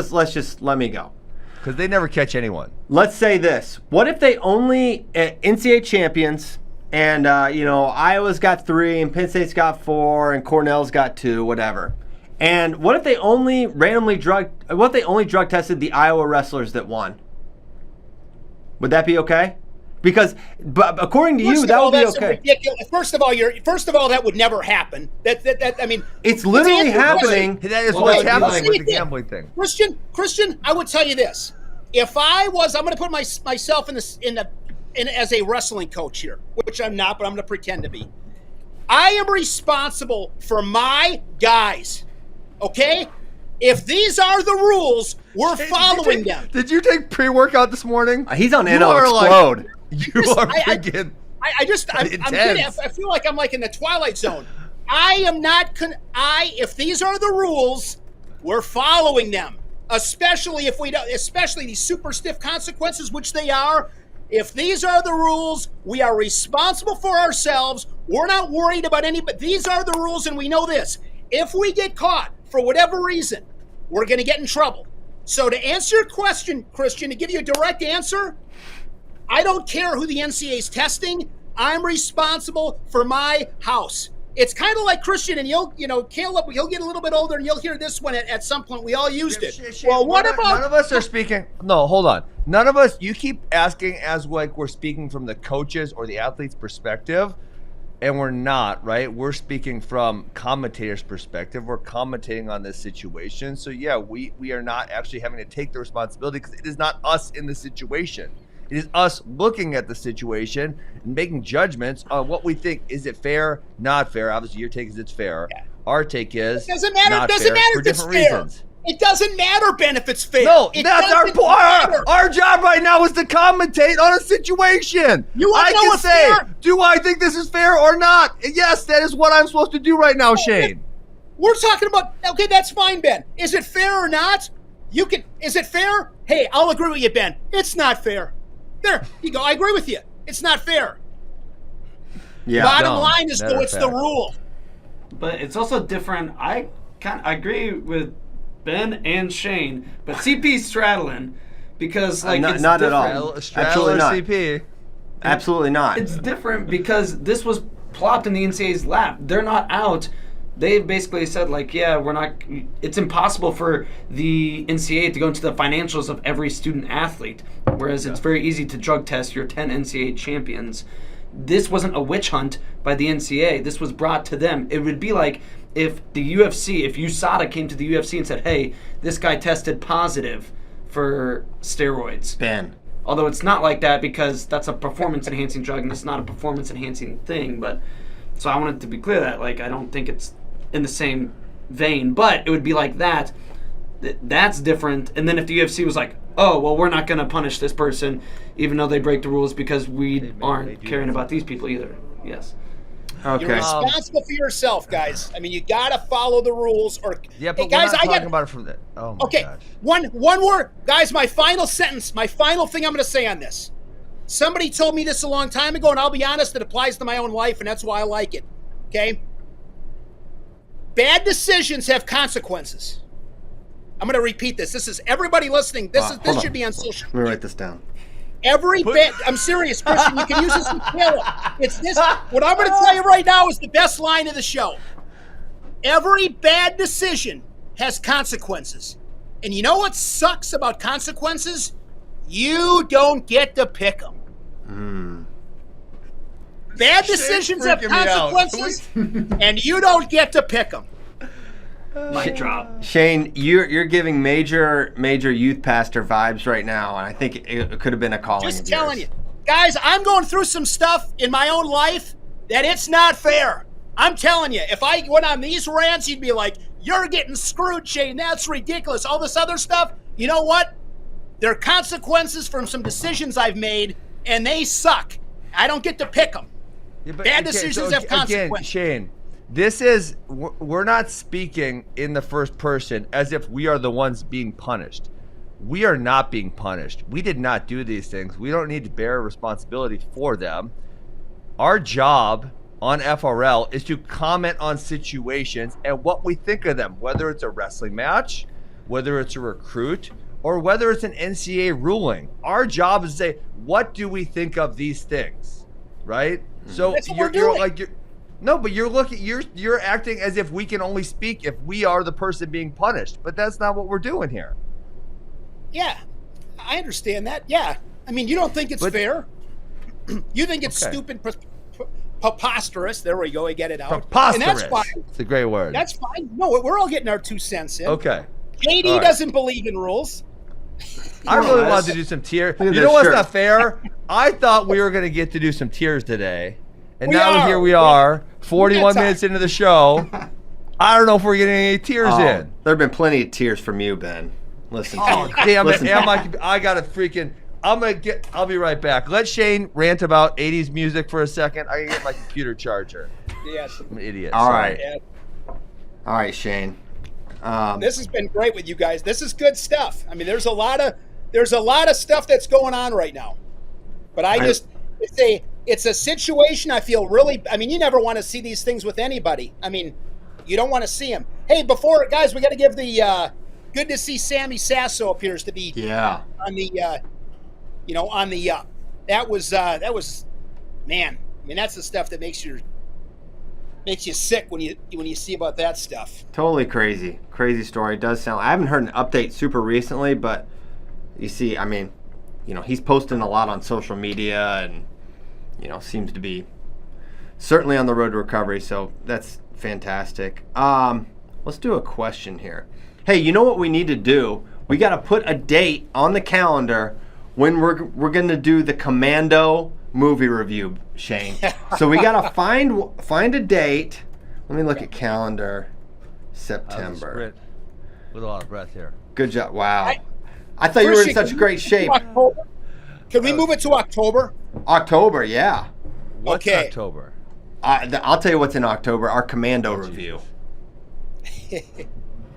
let me go. Because they never catch anyone. Let's say this. What if they only, NCAA champions, and, Iowa's got 3, and Penn State's got 4, and Cornell's got 2, whatever. And what if they only drug tested the Iowa wrestlers that won? Would that be okay? But according to you, that would be okay. Ridiculous. First of all, that would never happen. I mean, it's literally happening. That is what's happening with the gambling thing. Christian, I would tell you this: if I'm going to put myself in as a wrestling coach here, which I'm not, but I'm going to pretend to be. I am responsible for my guys. Okay. If these are the rules, we're following them. Did you take pre-workout this morning? He's on NO Explode. You are freaking. I feel like I'm like in the Twilight Zone. I am not. If these are the rules, we're following them. Especially if we don't. Especially these super stiff consequences, which they are. If these are the rules, we are responsible for ourselves. We're not worried about any. But these are the rules, and we know this. If we get caught for whatever reason, we're going to get in trouble. So to answer your question, Christian, to give you a direct answer. I don't care who the NCAA is testing. I'm responsible for my house. It's kind of like Christian, and Caleb, he'll get a little bit older, and you'll hear this one at some point. We all used it. Well, what about? None of us are speaking. No, hold on. None of us. You keep asking as like we're speaking from the coaches or the athlete's perspective, and we're not, right? We're speaking from commentators' perspective. We're commentating on this situation. So yeah, we are not actually having to take the responsibility because it is not us in the situation. It is us looking at the situation and making judgments on what we think. Is it fair? Not fair. Obviously, your take is it's fair. Yeah. Our take is it doesn't matter. Not doesn't fair matter for if it's different fair. reasons. It doesn't matter, Ben, if it's fair. No, it that's our point. Our job right now is to commentate on a situation. I can say, do I think this is fair or not? Yes, that is what I'm supposed to do right now, Shane. We're talking about, okay, that's fine, Ben. Is it fair or not? Is it fair? Hey, I'll agree with you, Ben. It's not fair. There, you go. I agree with you. It's not fair. Yeah. Bottom line is, though, it's the rule. But it's also different. I agree with Ben and Shane, but CP's straddling because it's not different. At all. Absolutely not. CP. Absolutely not. It's different because this was plopped in the NCAA's lap. They're not out. They basically said, we're not. It's impossible for the NCAA to go into the financials of every student athlete, whereas it's very easy to drug test your 10 NCAA champions. This wasn't a witch hunt by the NCAA. This was brought to them. It would be like if the UFC, if USADA came to the UFC and said, hey, this guy tested positive for steroids. Ben. Although it's not like that because that's a performance-enhancing drug and it's not a performance-enhancing thing. But so I wanted to be clear that I don't think it's in the same vein, but it would be like that. That's different. And then if the UFC was like, oh, well, we're not going to punish this person even though they break the rules because we aren't caring about these people either. Yes. Okay. You're responsible for yourself, guys. I mean, you got to follow the rules. Yeah, but guys, we're not talking about it from that. Oh, my gosh. One word. Guys, my final sentence, my final thing I'm going to say on this. Somebody told me this a long time ago, and I'll be honest, it applies to my own life, and that's why I like it. Okay? Bad decisions have consequences. I'm going to repeat this. This is everybody listening. This should be on social. Let me write this down. I'm serious, Christian. You can use this in Caleb. It's this. What I'm going to tell you right now is the best line of the show. Every bad decision has consequences. And you know what sucks about consequences? You don't get to pick them. Bad decisions have consequences, and you don't get to pick them. Mic drop. Shane, you're giving major youth pastor vibes right now, and I think it could have been a calling. Just telling you. Guys, I'm going through some stuff in my own life that it's not fair. I'm telling you, if I went on these rants, you'd be like, you're getting screwed, Shane. That's ridiculous. All this other stuff. You know what? There are consequences from some decisions I've made, and they suck. I don't get to pick them. Yeah, bad decisions have consequences. Again, Shane, we're not speaking in the first person as if we are the ones being punished. We are not being punished. We did not do these things. We don't need to bear responsibility for them. Our job on FRL is to comment on situations and what we think of them, whether it's a wrestling match, whether it's a recruit, or whether it's an NCAA ruling. Our job is to say, what do we think of these things, right? So you're acting as if we can only speak if we are the person being punished, but that's not what we're doing here. Yeah, I understand that. Yeah, I mean, you don't think it's fair. You think it's stupid, preposterous. There we go. I get it out. Preposterous. And that's fine. It's a great word. That's fine. No, we're all getting our 2 cents in. Okay. JD doesn't believe in rules. I really wanted to do some tears. You know what's not fair? I thought we were going to get to do some tears today. And here we are, 41 minutes into the show. I don't know if we're getting any tears in. There have been plenty of tears from you, Ben. Listen. Damn it. I got to freaking... I'll be right back. Let Shane rant about 80s music for a second. I can get my computer charger. Yes. I'm an idiot. All right. Yeah. All right, Shane. This has been great with you guys. This is good stuff. I mean, there's a lot of stuff that's going on right now. But it's a situation I feel really, I mean, you never want to see these things with anybody. I mean, you don't want to see them. Hey, guys, we got to give the good to see Sammy Sasso appears to be on the up. That was man. I mean, that's the stuff that makes you sick when you see about that stuff. Totally crazy story. It does sound. I haven't heard an update super recently, but you see, I mean, he's posting a lot on social media and seems to be certainly on the road to recovery. So that's fantastic. Let's do a question here. Hey, you know what we need to do? We got to put a date on the calendar when we're going to do the Commando movie review, Shane. So we got to find a date. Let me look at calendar. September. With a lot of breath here. Good job. Wow. I thought you were in such great shape. Can we move it to October? October, yeah. What's October? I'll tell you what's in October. Our Commando review.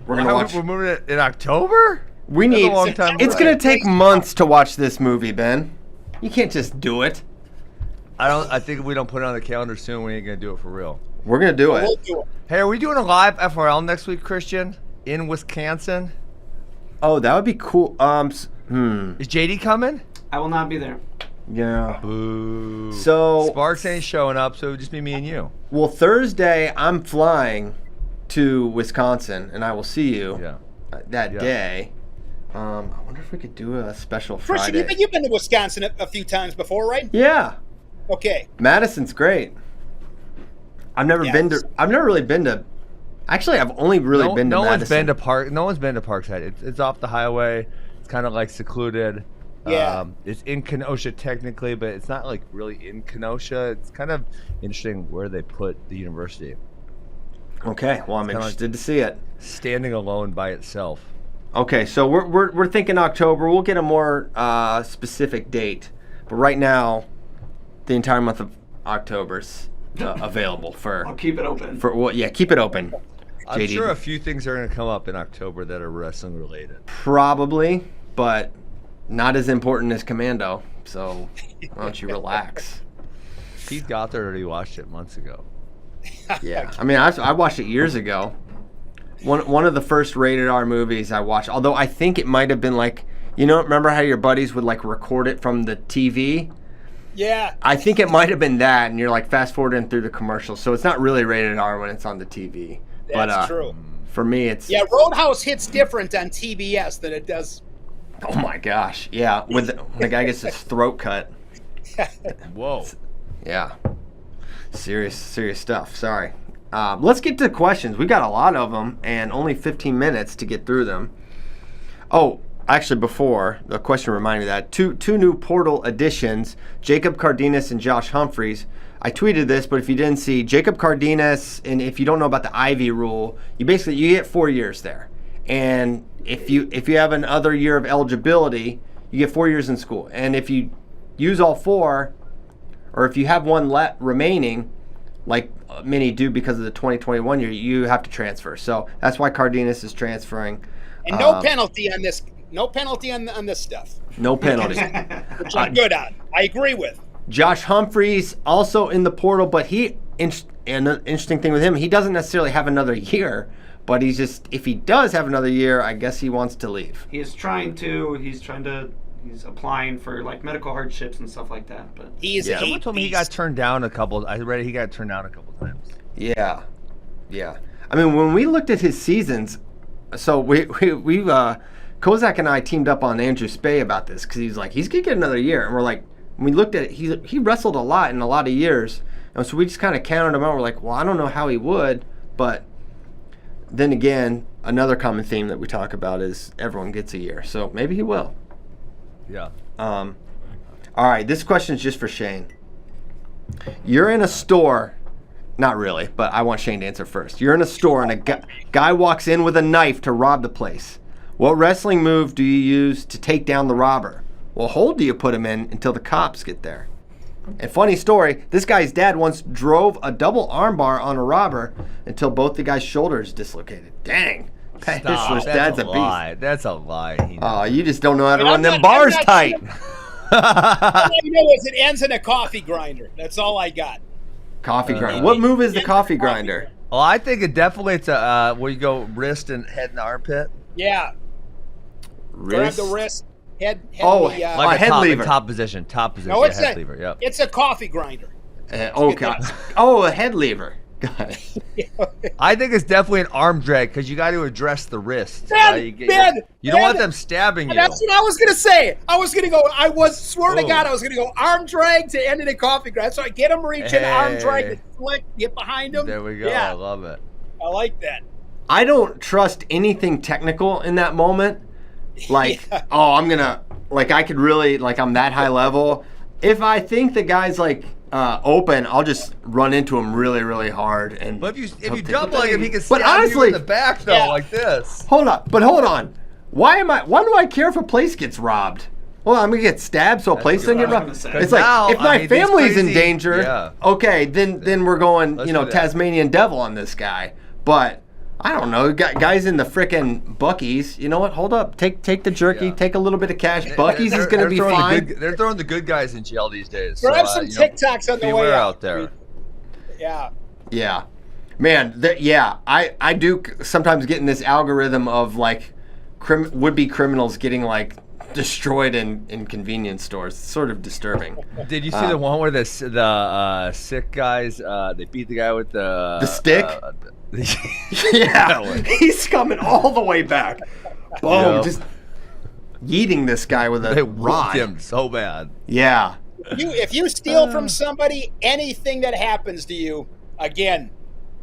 We're gonna watch. We're moving it in October. We need. A long time it's gonna take months to watch this movie, Ben. You can't just do it. I think if we don't put it on the calendar soon, we ain't gonna do it for real. We're gonna do it. We'll do it. Hey, are we doing a live FRL next week, Christian? In Wisconsin? Oh, that would be cool. Is JD coming? I will not be there. Yeah. Boo. So Sparks ain't showing up, so it'll just be me and you. Well, Thursday I'm flying to Wisconsin, and I will see you that day. I wonder if we could do a special Friday. Christian, you've been to Wisconsin a few times before, right? Yeah. Okay. Madison's great. I've never really been to. Actually, I've only really been to Madison. No one's been to Parkside. It's off the highway. It's kind of like secluded. Yeah. It's in Kenosha technically, but it's not like really in Kenosha. It's kind of interesting where they put the university. Okay. Well, I'm interested to see it. Standing alone by itself. Okay, so we're thinking October. We'll get a more specific date, but right now, the entire month of October's available for. I'll keep it open. Keep it open. I'm JD. sure a few things are going to come up in October that are wrestling related. Probably, but not as important as Commando. So why don't you relax? Pete Gothard already watched it months ago. Yeah, I mean, I watched it years ago. One of the first rated R movies I watched, although I think it might have been like You know, remember how your buddies would like record it from the TV? Yeah. I think it might have been that, and you're like fast forwarding through the commercials, so it's not really rated R when it's on the TV. That's true. For me, it's Roadhouse hits different on TBS than it does. Oh my gosh, yeah, when the guy gets his throat cut. Whoa. Yeah, serious stuff. Sorry. Let's get to the questions. We got a lot of them, and only 15 minutes to get through them. Oh, actually, before the question reminded me that two new portal additions: Jacob Cardenas and Josh Humphreys. I tweeted this, but if you didn't see, Jacob Cardenas, and if you don't know about the Ivy rule, you get 4 years there, and if you have another year of eligibility, you get 4 years in school, and if you use all 4, or if you have one remaining, like many do because of the 2021 year, you have to transfer. So that's why Cardenas is transferring. And no penalty on this. No penalty on this stuff. No penalty. Which I'm good on. I agree with. Josh Humphreys also in the portal, but and an interesting thing with him, he doesn't necessarily have another year, but if he does have another year, I guess he wants to leave. He's applying for like medical hardships and stuff like that. But someone told me he got turned down a couple. I read he got turned down a couple times. Yeah. I mean, when we looked at his seasons, so we Kozak and I teamed up on Andrew Spey about this because he's like, he's gonna get another year, and we're like, when we looked at it, he wrestled a lot in a lot of years, and so we just kind of counted him out. We're like, well, I don't know how he would, but then again, another common theme that we talk about is everyone gets a year, so maybe he will. Yeah. All right, this question is just for Shane. You're in a store, not really, but I want Shane to answer first. You're in a store and a guy walks in with a knife to rob the place. What wrestling move do you use to take down the robber? What hold do you put him in until the cops get there? And funny story, this guy's dad once drove a double armbar on a robber until both the guy's shoulders dislocated. Dang. Stop. Dad's a lie. beast. That's a lie. Oh, you just don't know how to run them bars tight. All I know is it ends in a coffee grinder. That's all I got. Coffee grinder. What move is the coffee grinder? Well, I think it definitely it's where you go wrist and head and armpit. Yeah. Wrist? Grab the wrist. Head like a head lever. top position. No, it's head lever. Yep. It's a coffee grinder. Okay. Oh, a head lever. Got it. I think it's definitely an arm drag because you got to address the wrist. Ben, you don't want them stabbing you. That's what I was gonna say. I was gonna go. Swear to God, I was gonna go arm drag to end in a coffee grinder. So I get him reaching, arm drag, and flick, get behind him. There we go. Yeah. I love it. I like that. I don't trust anything technical in that moment. Like, I'm gonna, like, I could really, like, I'm that high level. If I think the guy's like open, I'll just run into him really, really hard. And but if you double him, he can stab honestly, you in the back though, like this. Hold on. Why do I care if a place gets robbed? Well, I'm gonna get stabbed, so a place doesn't get robbed. It's like if my family's in danger, okay, then we're going, Tasmanian devil on this guy. But I don't know, guys in the frickin' Buc-ee's. You know what? Hold up, take the jerky, take a little bit of cash. Buc-ee's is gonna be fine. They're throwing the good guys in jail these days. Grab some TikToks on the way out there. Yeah, man. I do sometimes get in this algorithm of like would-be criminals getting like destroyed in convenience stores. It's sort of disturbing. Did you see the one where the sick guys they beat the guy with the stick? Yeah, he's coming all the way back. Boom, just yeeting this guy with a rod. They him so bad. Yeah. If you steal from somebody, anything that happens to you, again,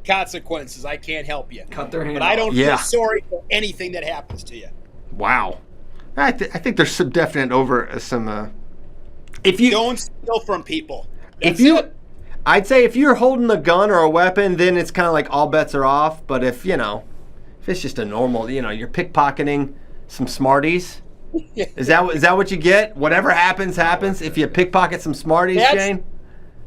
consequences. I can't help you. Cut their hand. But I don't feel sorry for anything that happens to you. Wow. I think there's some definite if you don't steal from people. I'd say if you're holding a gun or a weapon, then it's kind of like all bets are off. But if it's just a normal, you're pickpocketing some Smarties. Is that what you get? Whatever happens. If you pickpocket some Smarties, Shane?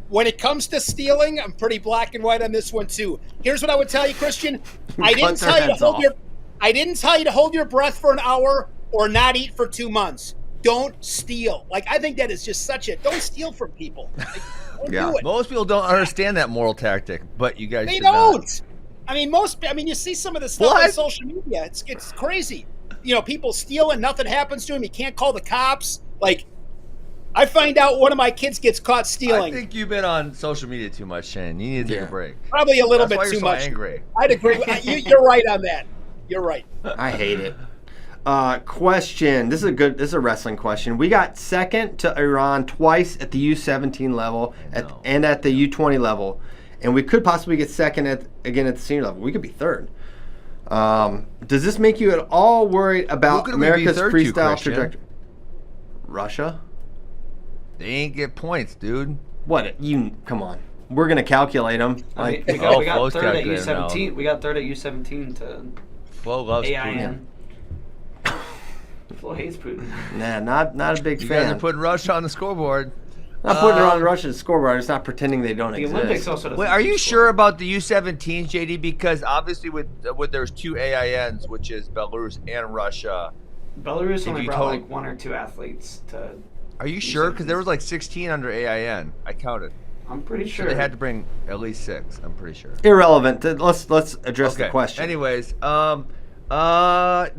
When it comes to stealing, I'm pretty black and white on this one too. Here's what I would tell you, Christian. I didn't tell you to hold your breath for an hour or not eat for 2 months. Don't steal. Like, I think that is just don't steal from people. Like, don't do it. Most people don't understand that moral tactic, but you guys don't. I mean, you see some of the stuff on social media. It's crazy. people stealing, nothing happens to him. He can't call the cops. Like, I find out one of my kids gets caught stealing. I think you've been on social media too much, Shane. You need to take a break. Probably a little That's bit why too you're so much. angry. I'd agree. You're right on that. You're right. I hate it. Question. This is a wrestling question. We got second to Iran twice at the U17 level and at the U20 level, and we could possibly get second again at the senior level. We could be third. Does this make you at all worried about America's freestyle trajectory? Russia? They ain't get points, dude. What? Come on. We're gonna calculate them. We got third at U17. We got third at U17 to Flo loves AIN. Flo hates Putin. Nah, not a big fan. You guys are putting Russia on the scoreboard. Not putting it on Russia's scoreboard. It's not pretending they don't exist. Olympics also doesn't. Wait, are you sure about the U17s, JD? Because obviously with there's two AINs, which is Belarus and Russia. Belarus only brought like one or two athletes to. Are you sure? Because there was like 16 under AIN. I counted. I'm pretty sure. So they had to bring at least 6. I'm pretty sure. Irrelevant. Let's address the question. Anyways, no, I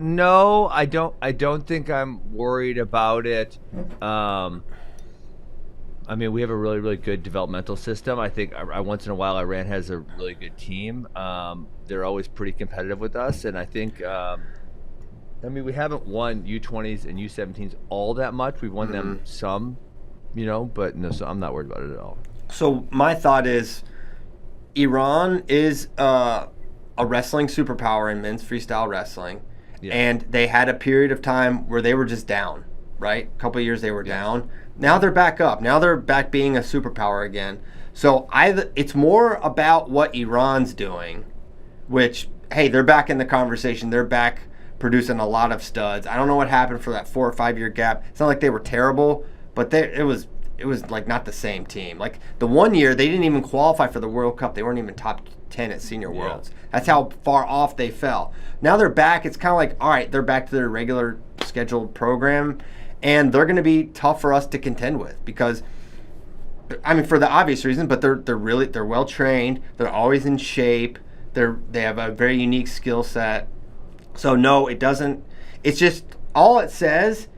don't think I'm worried about it. I mean, we have a really, really good developmental system. I think once in a while Iran has a really good team. They're always pretty competitive with us, and I think. I mean, we haven't won U20s and U17s all that much. We've won them some, but no. So I'm not worried about it at all. So my thought is, Iran is a wrestling superpower in men's freestyle wrestling, and they had a period of time where they were just down. Right, a couple of years they were down. Now they're back up. Now they're back being a superpower again. So it's more about what Iran's doing, which hey, they're back in the conversation. They're back producing a lot of studs. I don't know what happened for that 4 or 5 year gap. It's not like they were terrible, but it was like not the same team. Like the one year they didn't even qualify for the World Cup. They weren't even top 10 at Senior Worlds. That's how far off they fell. Now they're back. It's kind of like, all right, they're back to their regular scheduled program, and they're going to be tough for us to contend with because, I mean, for the obvious reason, but they're well trained. They're always in shape. They have a very unique skill set. So no, it doesn't. It's just all it says.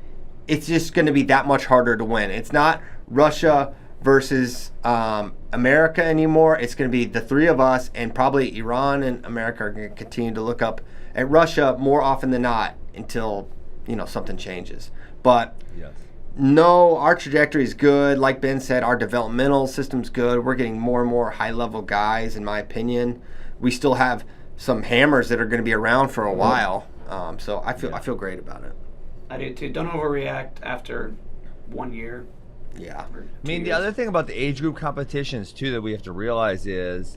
It's just going to be that much harder to win. It's not Russia versus America anymore. It's going to be the three of us, and probably Iran and America are going to continue to look up at Russia more often than not until something changes. But no, our trajectory is good. Like Ben said, our developmental system's good. We're getting more and more high-level guys, in my opinion. We still have some hammers that are going to be around for a while. So I feel great about it. I do too. Don't overreact after 1 year. Yeah. I mean, the other thing about the age group competitions too that we have to realize is,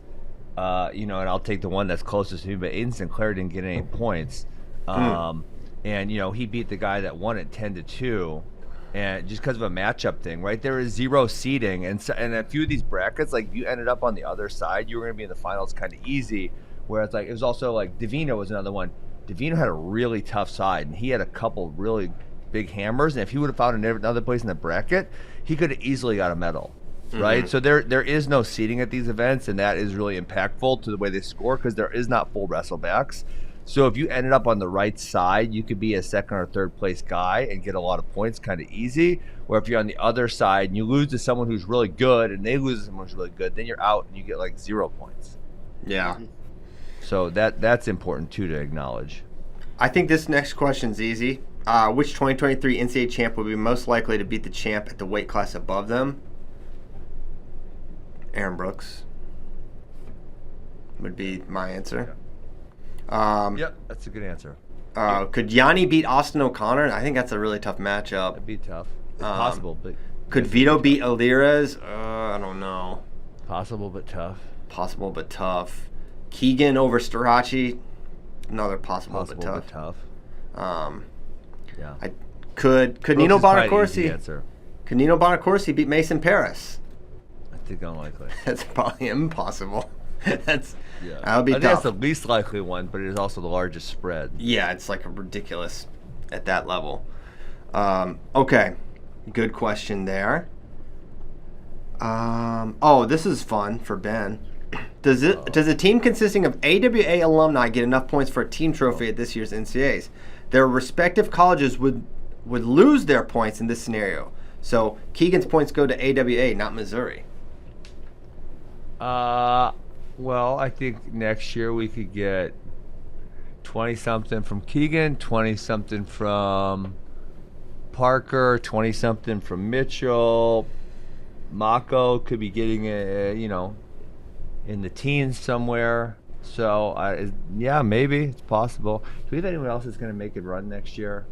and I'll take the one that's closest to me, but Aiden Sinclair didn't get any points, and he beat the guy that won it 10-2, and just because of a matchup thing, right? There is 0 seeding, and a few of these brackets, like if you ended up on the other side, you were going to be in the finals kind of easy. Whereas like it was also like Divino was another one. Divino had a really tough side, and he had a couple really big hammers, and if he would have found another place in the bracket, he could have easily got a medal, right? So there is no seeding at these events, and that is really impactful to the way they score because there is not full wrestlebacks. So if you ended up on the right side, you could be a second or third place guy and get a lot of points kind of easy. Or if you're on the other side and you lose to someone who's really good and they lose to someone who's really good, then you're out and you get like 0 points. Yeah. So that's important too to acknowledge. I think this next question's easy. Which 2023 NCAA champ would be most likely to beat the champ at the weight class above them? Aaron Brooks would be my answer. Yep, that's a good answer. Could Yanni beat Austin O'Connor? I think that's a really tough matchup. That'd be tough. It's possible, but could Vito beat Alirez? I don't know. Possible but tough. Possible but tough. Keegan over Starachi? Another possible but tough. Yeah. Could Nino Bonacorsi? Could Nino Bonacorsi beat Mason Paris? I think unlikely. That's probably impossible. That would be I think tough. that's the least likely one, but it is also the largest spread. Yeah, it's like ridiculous at that level. Okay, good question there. This is fun for Ben. Does a team consisting of AWA alumni get enough points for a team trophy at this year's NCAAs? their respective colleges would lose their points in this scenario. So Keegan's points go to AWA, not Missouri. Well, I think next year we could get 20-something from Keegan, 20-something from Parker, 20-something from Mitchell. Mako could be getting in the teens somewhere. So, yeah, maybe it's possible. Do we have anyone else that's going to make it run next year?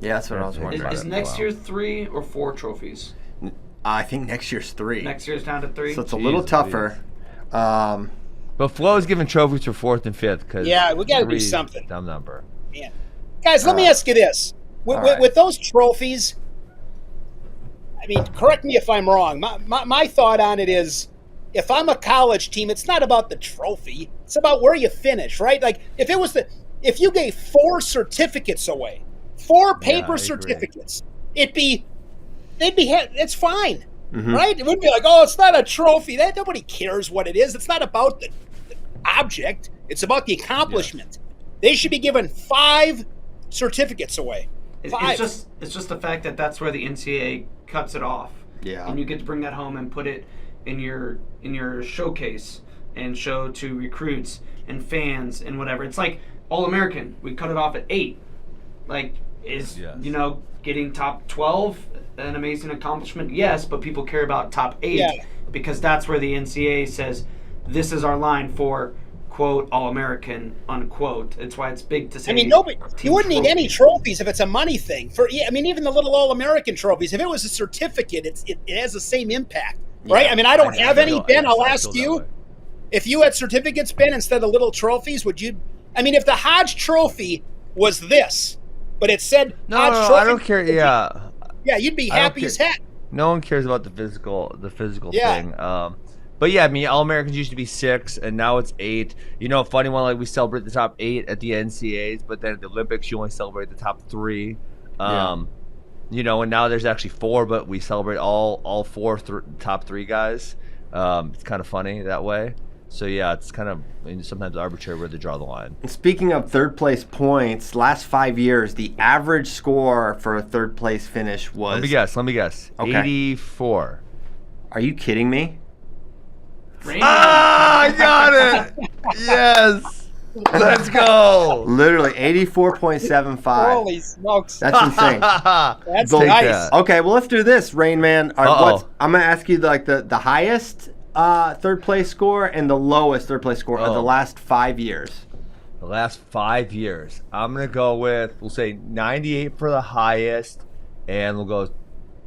Yeah, that's what I was wondering. Is next year 3 or 4 trophies? I think next year's 3. Next year's down to 3? So it's a little tougher. But Flo is giving trophies for 4th and 5th. Cause we got to do something. Dumb number. Man. Guys, let me ask you this. With those trophies, I mean, correct me if I'm wrong. My thought on it is, if I'm a college team, it's not about the trophy. It's about where you finish, right? Like, if you gave 4 certificates away, 4 paper certificates, it's fine, right? It wouldn't be like, oh, it's not a trophy. Nobody cares what it is. It's not about the object. It's about the accomplishment. Yes. They should be given 5 certificates away. 5. It's just the fact that that's where the NCAA cuts it off. Yeah. And you get to bring that home and put it in your showcase and show to recruits and fans and whatever. It's like All-American. We cut it off at 8. Like, getting top 12 an amazing accomplishment? Yes, but people care about top 8 because that's where the NCAA says this is our line for quote All-American unquote. It's why it's big to say. I mean, you wouldn't need any trophies if it's a money thing. Even the little All-American trophies. If it was a certificate, it has the same impact, right? I mean, I don't have any. Ben, I'll ask you. If you had certificates, Ben, instead of little trophies, would you? I mean, if the Hodge Trophy was this, but it said Hodge Trophy, I don't care. Yeah, you'd be happy as heck. No one cares about the physical thing. But yeah, I mean, All-Americans used to be 6, and now it's 8. A funny one, like we celebrate the top 8 at the NCAAs, but then at the Olympics, you only celebrate the top 3. And now there's actually 4, but we celebrate all 4 top 3 guys. It's kind of funny that way. So yeah, it's kind of sometimes arbitrary where they draw the line. And speaking of third place points, last 5 years, the average score for a third place finish was. Let me guess. Okay. 84. Are you kidding me? I got it. Yes. Let's go. Literally 84.75. Holy smokes. That's insane. That's nice. Okay, well, let's do this, Rain Man. I'm going to ask you the highest third place score and the lowest third place score of the last 5 years. The last 5 years. I'm going to go with, we'll say 98 for the highest, and we'll go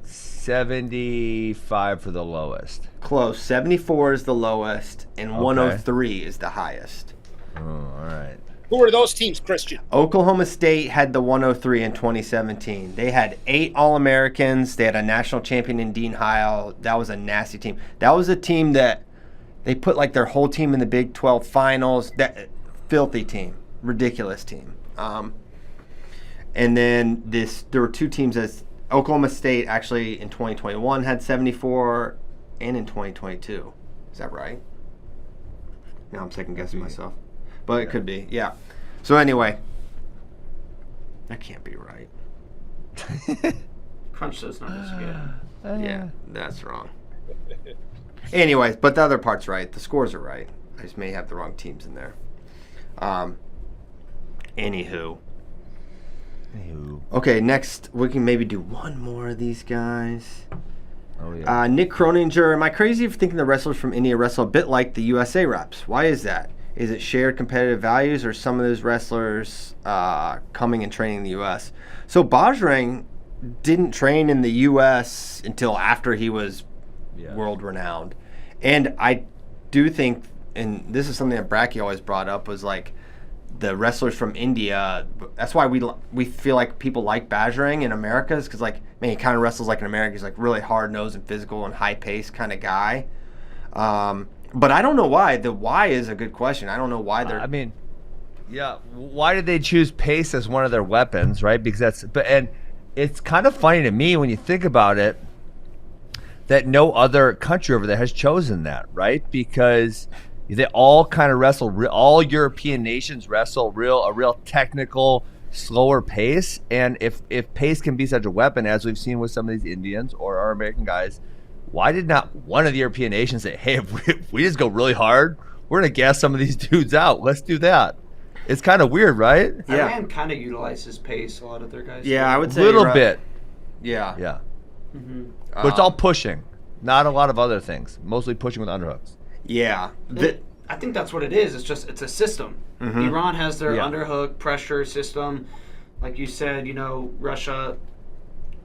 75 for the lowest. Close. 74 is the lowest, and 103 is the highest. Oh, all right. Who are those teams, Christian? Oklahoma State had the 103 in 2017. They had 8 All-Americans. They had a national champion in Dean Heil. That was a nasty team. That was a team that they put like their whole team in the Big 12 finals. That filthy team. Ridiculous team. And then there were 2 teams as Oklahoma State actually in 2021 had 74 and in 2022. Is that right? Now I'm second guessing myself. But it could be, yeah. So anyway, that can't be right. Crunch those numbers again. Yeah, that's wrong. Anyways, but the other part's right. The scores are right. I just may have the wrong teams in there. Anywho. Okay, next we can maybe do one more of these guys. Oh yeah. Nick Croninger. Am I crazy for thinking the wrestlers from India wrestle a bit like the USA reps? Why is that? Is it shared competitive values, or some of those wrestlers coming and training in the U.S.? So Bajrang didn't train in the U.S. until after he was world-renowned. And I do think, and this is something that Bracky always brought up, was like the wrestlers from India. That's why we feel like people like Bajrang in America, is because, like, man, he kind of wrestles like an American. He's like really hard-nosed and physical and high-paced kind of guy. But I don't know why. The why is a good question. I don't know why they're. Why did they choose pace as one of their weapons, right? Because and it's kind of funny to me when you think about it that no other country over there has chosen that, right? Because they all kind of wrestle. All European nations wrestle a real technical slower pace. And if pace can be such a weapon, as we've seen with some of these Indians or our American guys, why did not one of the European nations say, hey, if we just go really hard, we're going to gas some of these dudes out. Let's do that. It's kind of weird, right? Yeah. Iran kind of utilizes pace, a lot of their guys. Yeah, do. I would say A little bit. Yeah. Yeah. Mm-hmm. But it's all pushing, not a lot of other things. Mostly pushing with underhooks. Yeah. I think that's what it is. It's a system. Mm-hmm. Iran has their Yeah. underhook pressure system. Like you said, Russia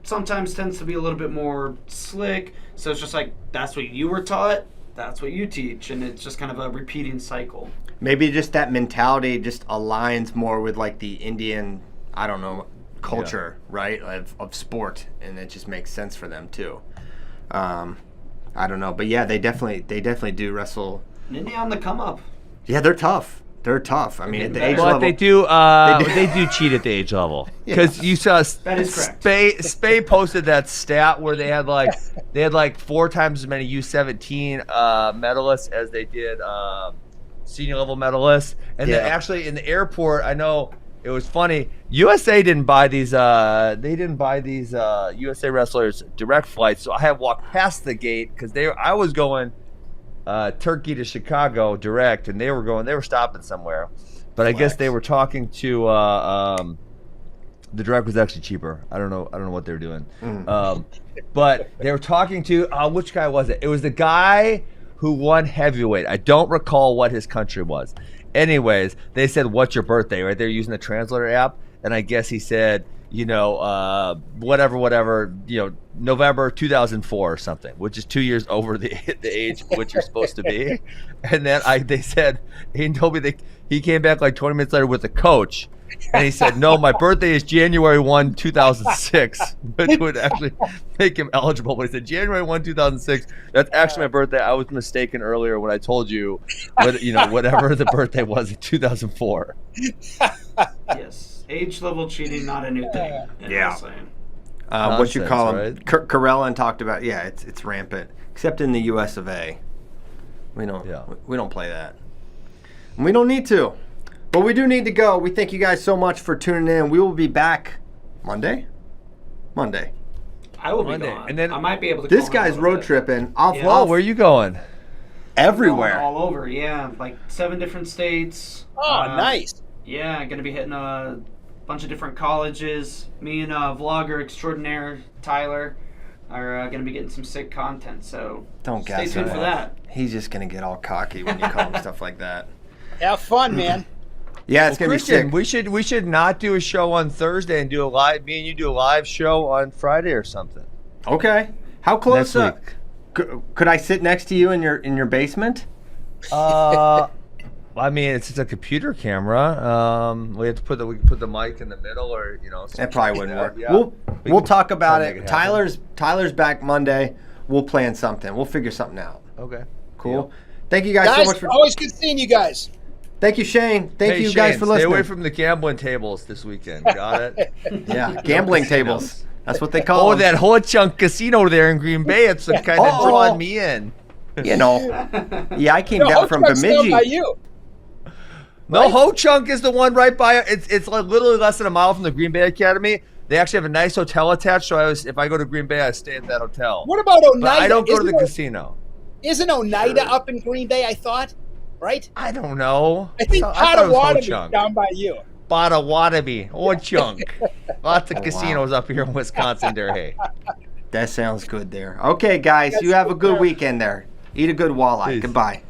sometimes tends to be a little bit more slick. So it's just like, that's what you were taught, that's what you teach. And it's just kind of a repeating cycle. Maybe just that mentality just aligns more with like the Indian, I don't know, culture, right, of sport, and it just makes sense for them too. I don't know, but yeah, they definitely do wrestle. And India on the come up. Yeah, they're tough. They're tough. I mean, at the age But level, they do cheat at the age level, because you saw That is correct. Spay posted that stat where they had like 4 times as many U17 medalists as they did senior level medalists, and then actually in the airport, I know it was funny. USA didn't buy these. USA wrestlers direct flights, so I had walked past the gate because I was going Turkey to Chicago direct, and they were stopping somewhere, but I guess they were talking to the direct was actually cheaper. I don't know what they were doing. But they were talking to which guy was it? It was the guy who won heavyweight. I don't recall what his country was. Anyways, they said, "What's your birthday?" Right? They're using the translator app, and I guess he said, whatever, November 2004 or something, which is 2 years over the age which you're supposed to be. And then they said, he told me he came back like 20 minutes later with a coach, and he said, "No, my birthday is January 1, 2006, which would actually make him eligible." But he said, "January 1, 2006, that's actually my birthday. I was mistaken earlier when I told you, whatever the birthday was in 2004. Yes. Age level cheating, not a new thing. Wrestling. what you call them. Right? Carellin talked about. Yeah, it's rampant, except in the U.S. of A. We don't play that. And we don't need to, but we do need to go. We thank you guys so much for tuning in. We will be back Monday. I will be gone. And then I might be able to. This call in a guy's little road bit. tripping. Whoa, where are you going? Everywhere. All over, yeah. Like 7 different states. Oh, nice. Yeah, going to be hitting a bunch of different colleges. Me and vlogger extraordinaire Tyler are going to be getting some sick content. So Don't stay gas tuned him for up. that. He's just gonna get all cocky when you call him stuff like that. Have fun, man. Yeah, it's gonna Christian, be sick. we should not do a show on Thursday and do a live. Me and you do a live show on Friday or something. Okay. How close? Next week. Could I sit next to you in your basement? I mean, it's a computer camera. We have to put the mic in the middle, or That probably wouldn't work. Yeah. We'll talk about try to make it. it happen. Tyler's back Monday. We'll plan something. We'll figure something out. Okay. Cool. Deal. Thank you guys so much for. Always good seeing you guys. Thank you, Shane. Thank you Shane, guys for listening. Stay away from the gambling tables this weekend. Got it? Yeah, gambling tables. That's what they call. Oh, them. that Ho Chunk Casino there in Green Bay. It's kind of drawing me in. Yeah, I came down from By Bemidji. you. No, Ho Chunk is the one right by. It's like literally less than a mile from the Green Bay Academy. They actually have a nice hotel attached. So if I go to Green Bay, I stay at that hotel. What about Oneida? But I don't go to the Isn't casino. Isn't Oneida up in Green Bay, I thought? Right? I don't know. I think I thought it was Ho Potawatomi is Chunk. down by you. Potawatomi, Ho Chunk. Lots of casinos up here in Wisconsin there, hey. That sounds good there. Okay, guys, you have a good weekend there. Eat a good walleye. Peace. Goodbye.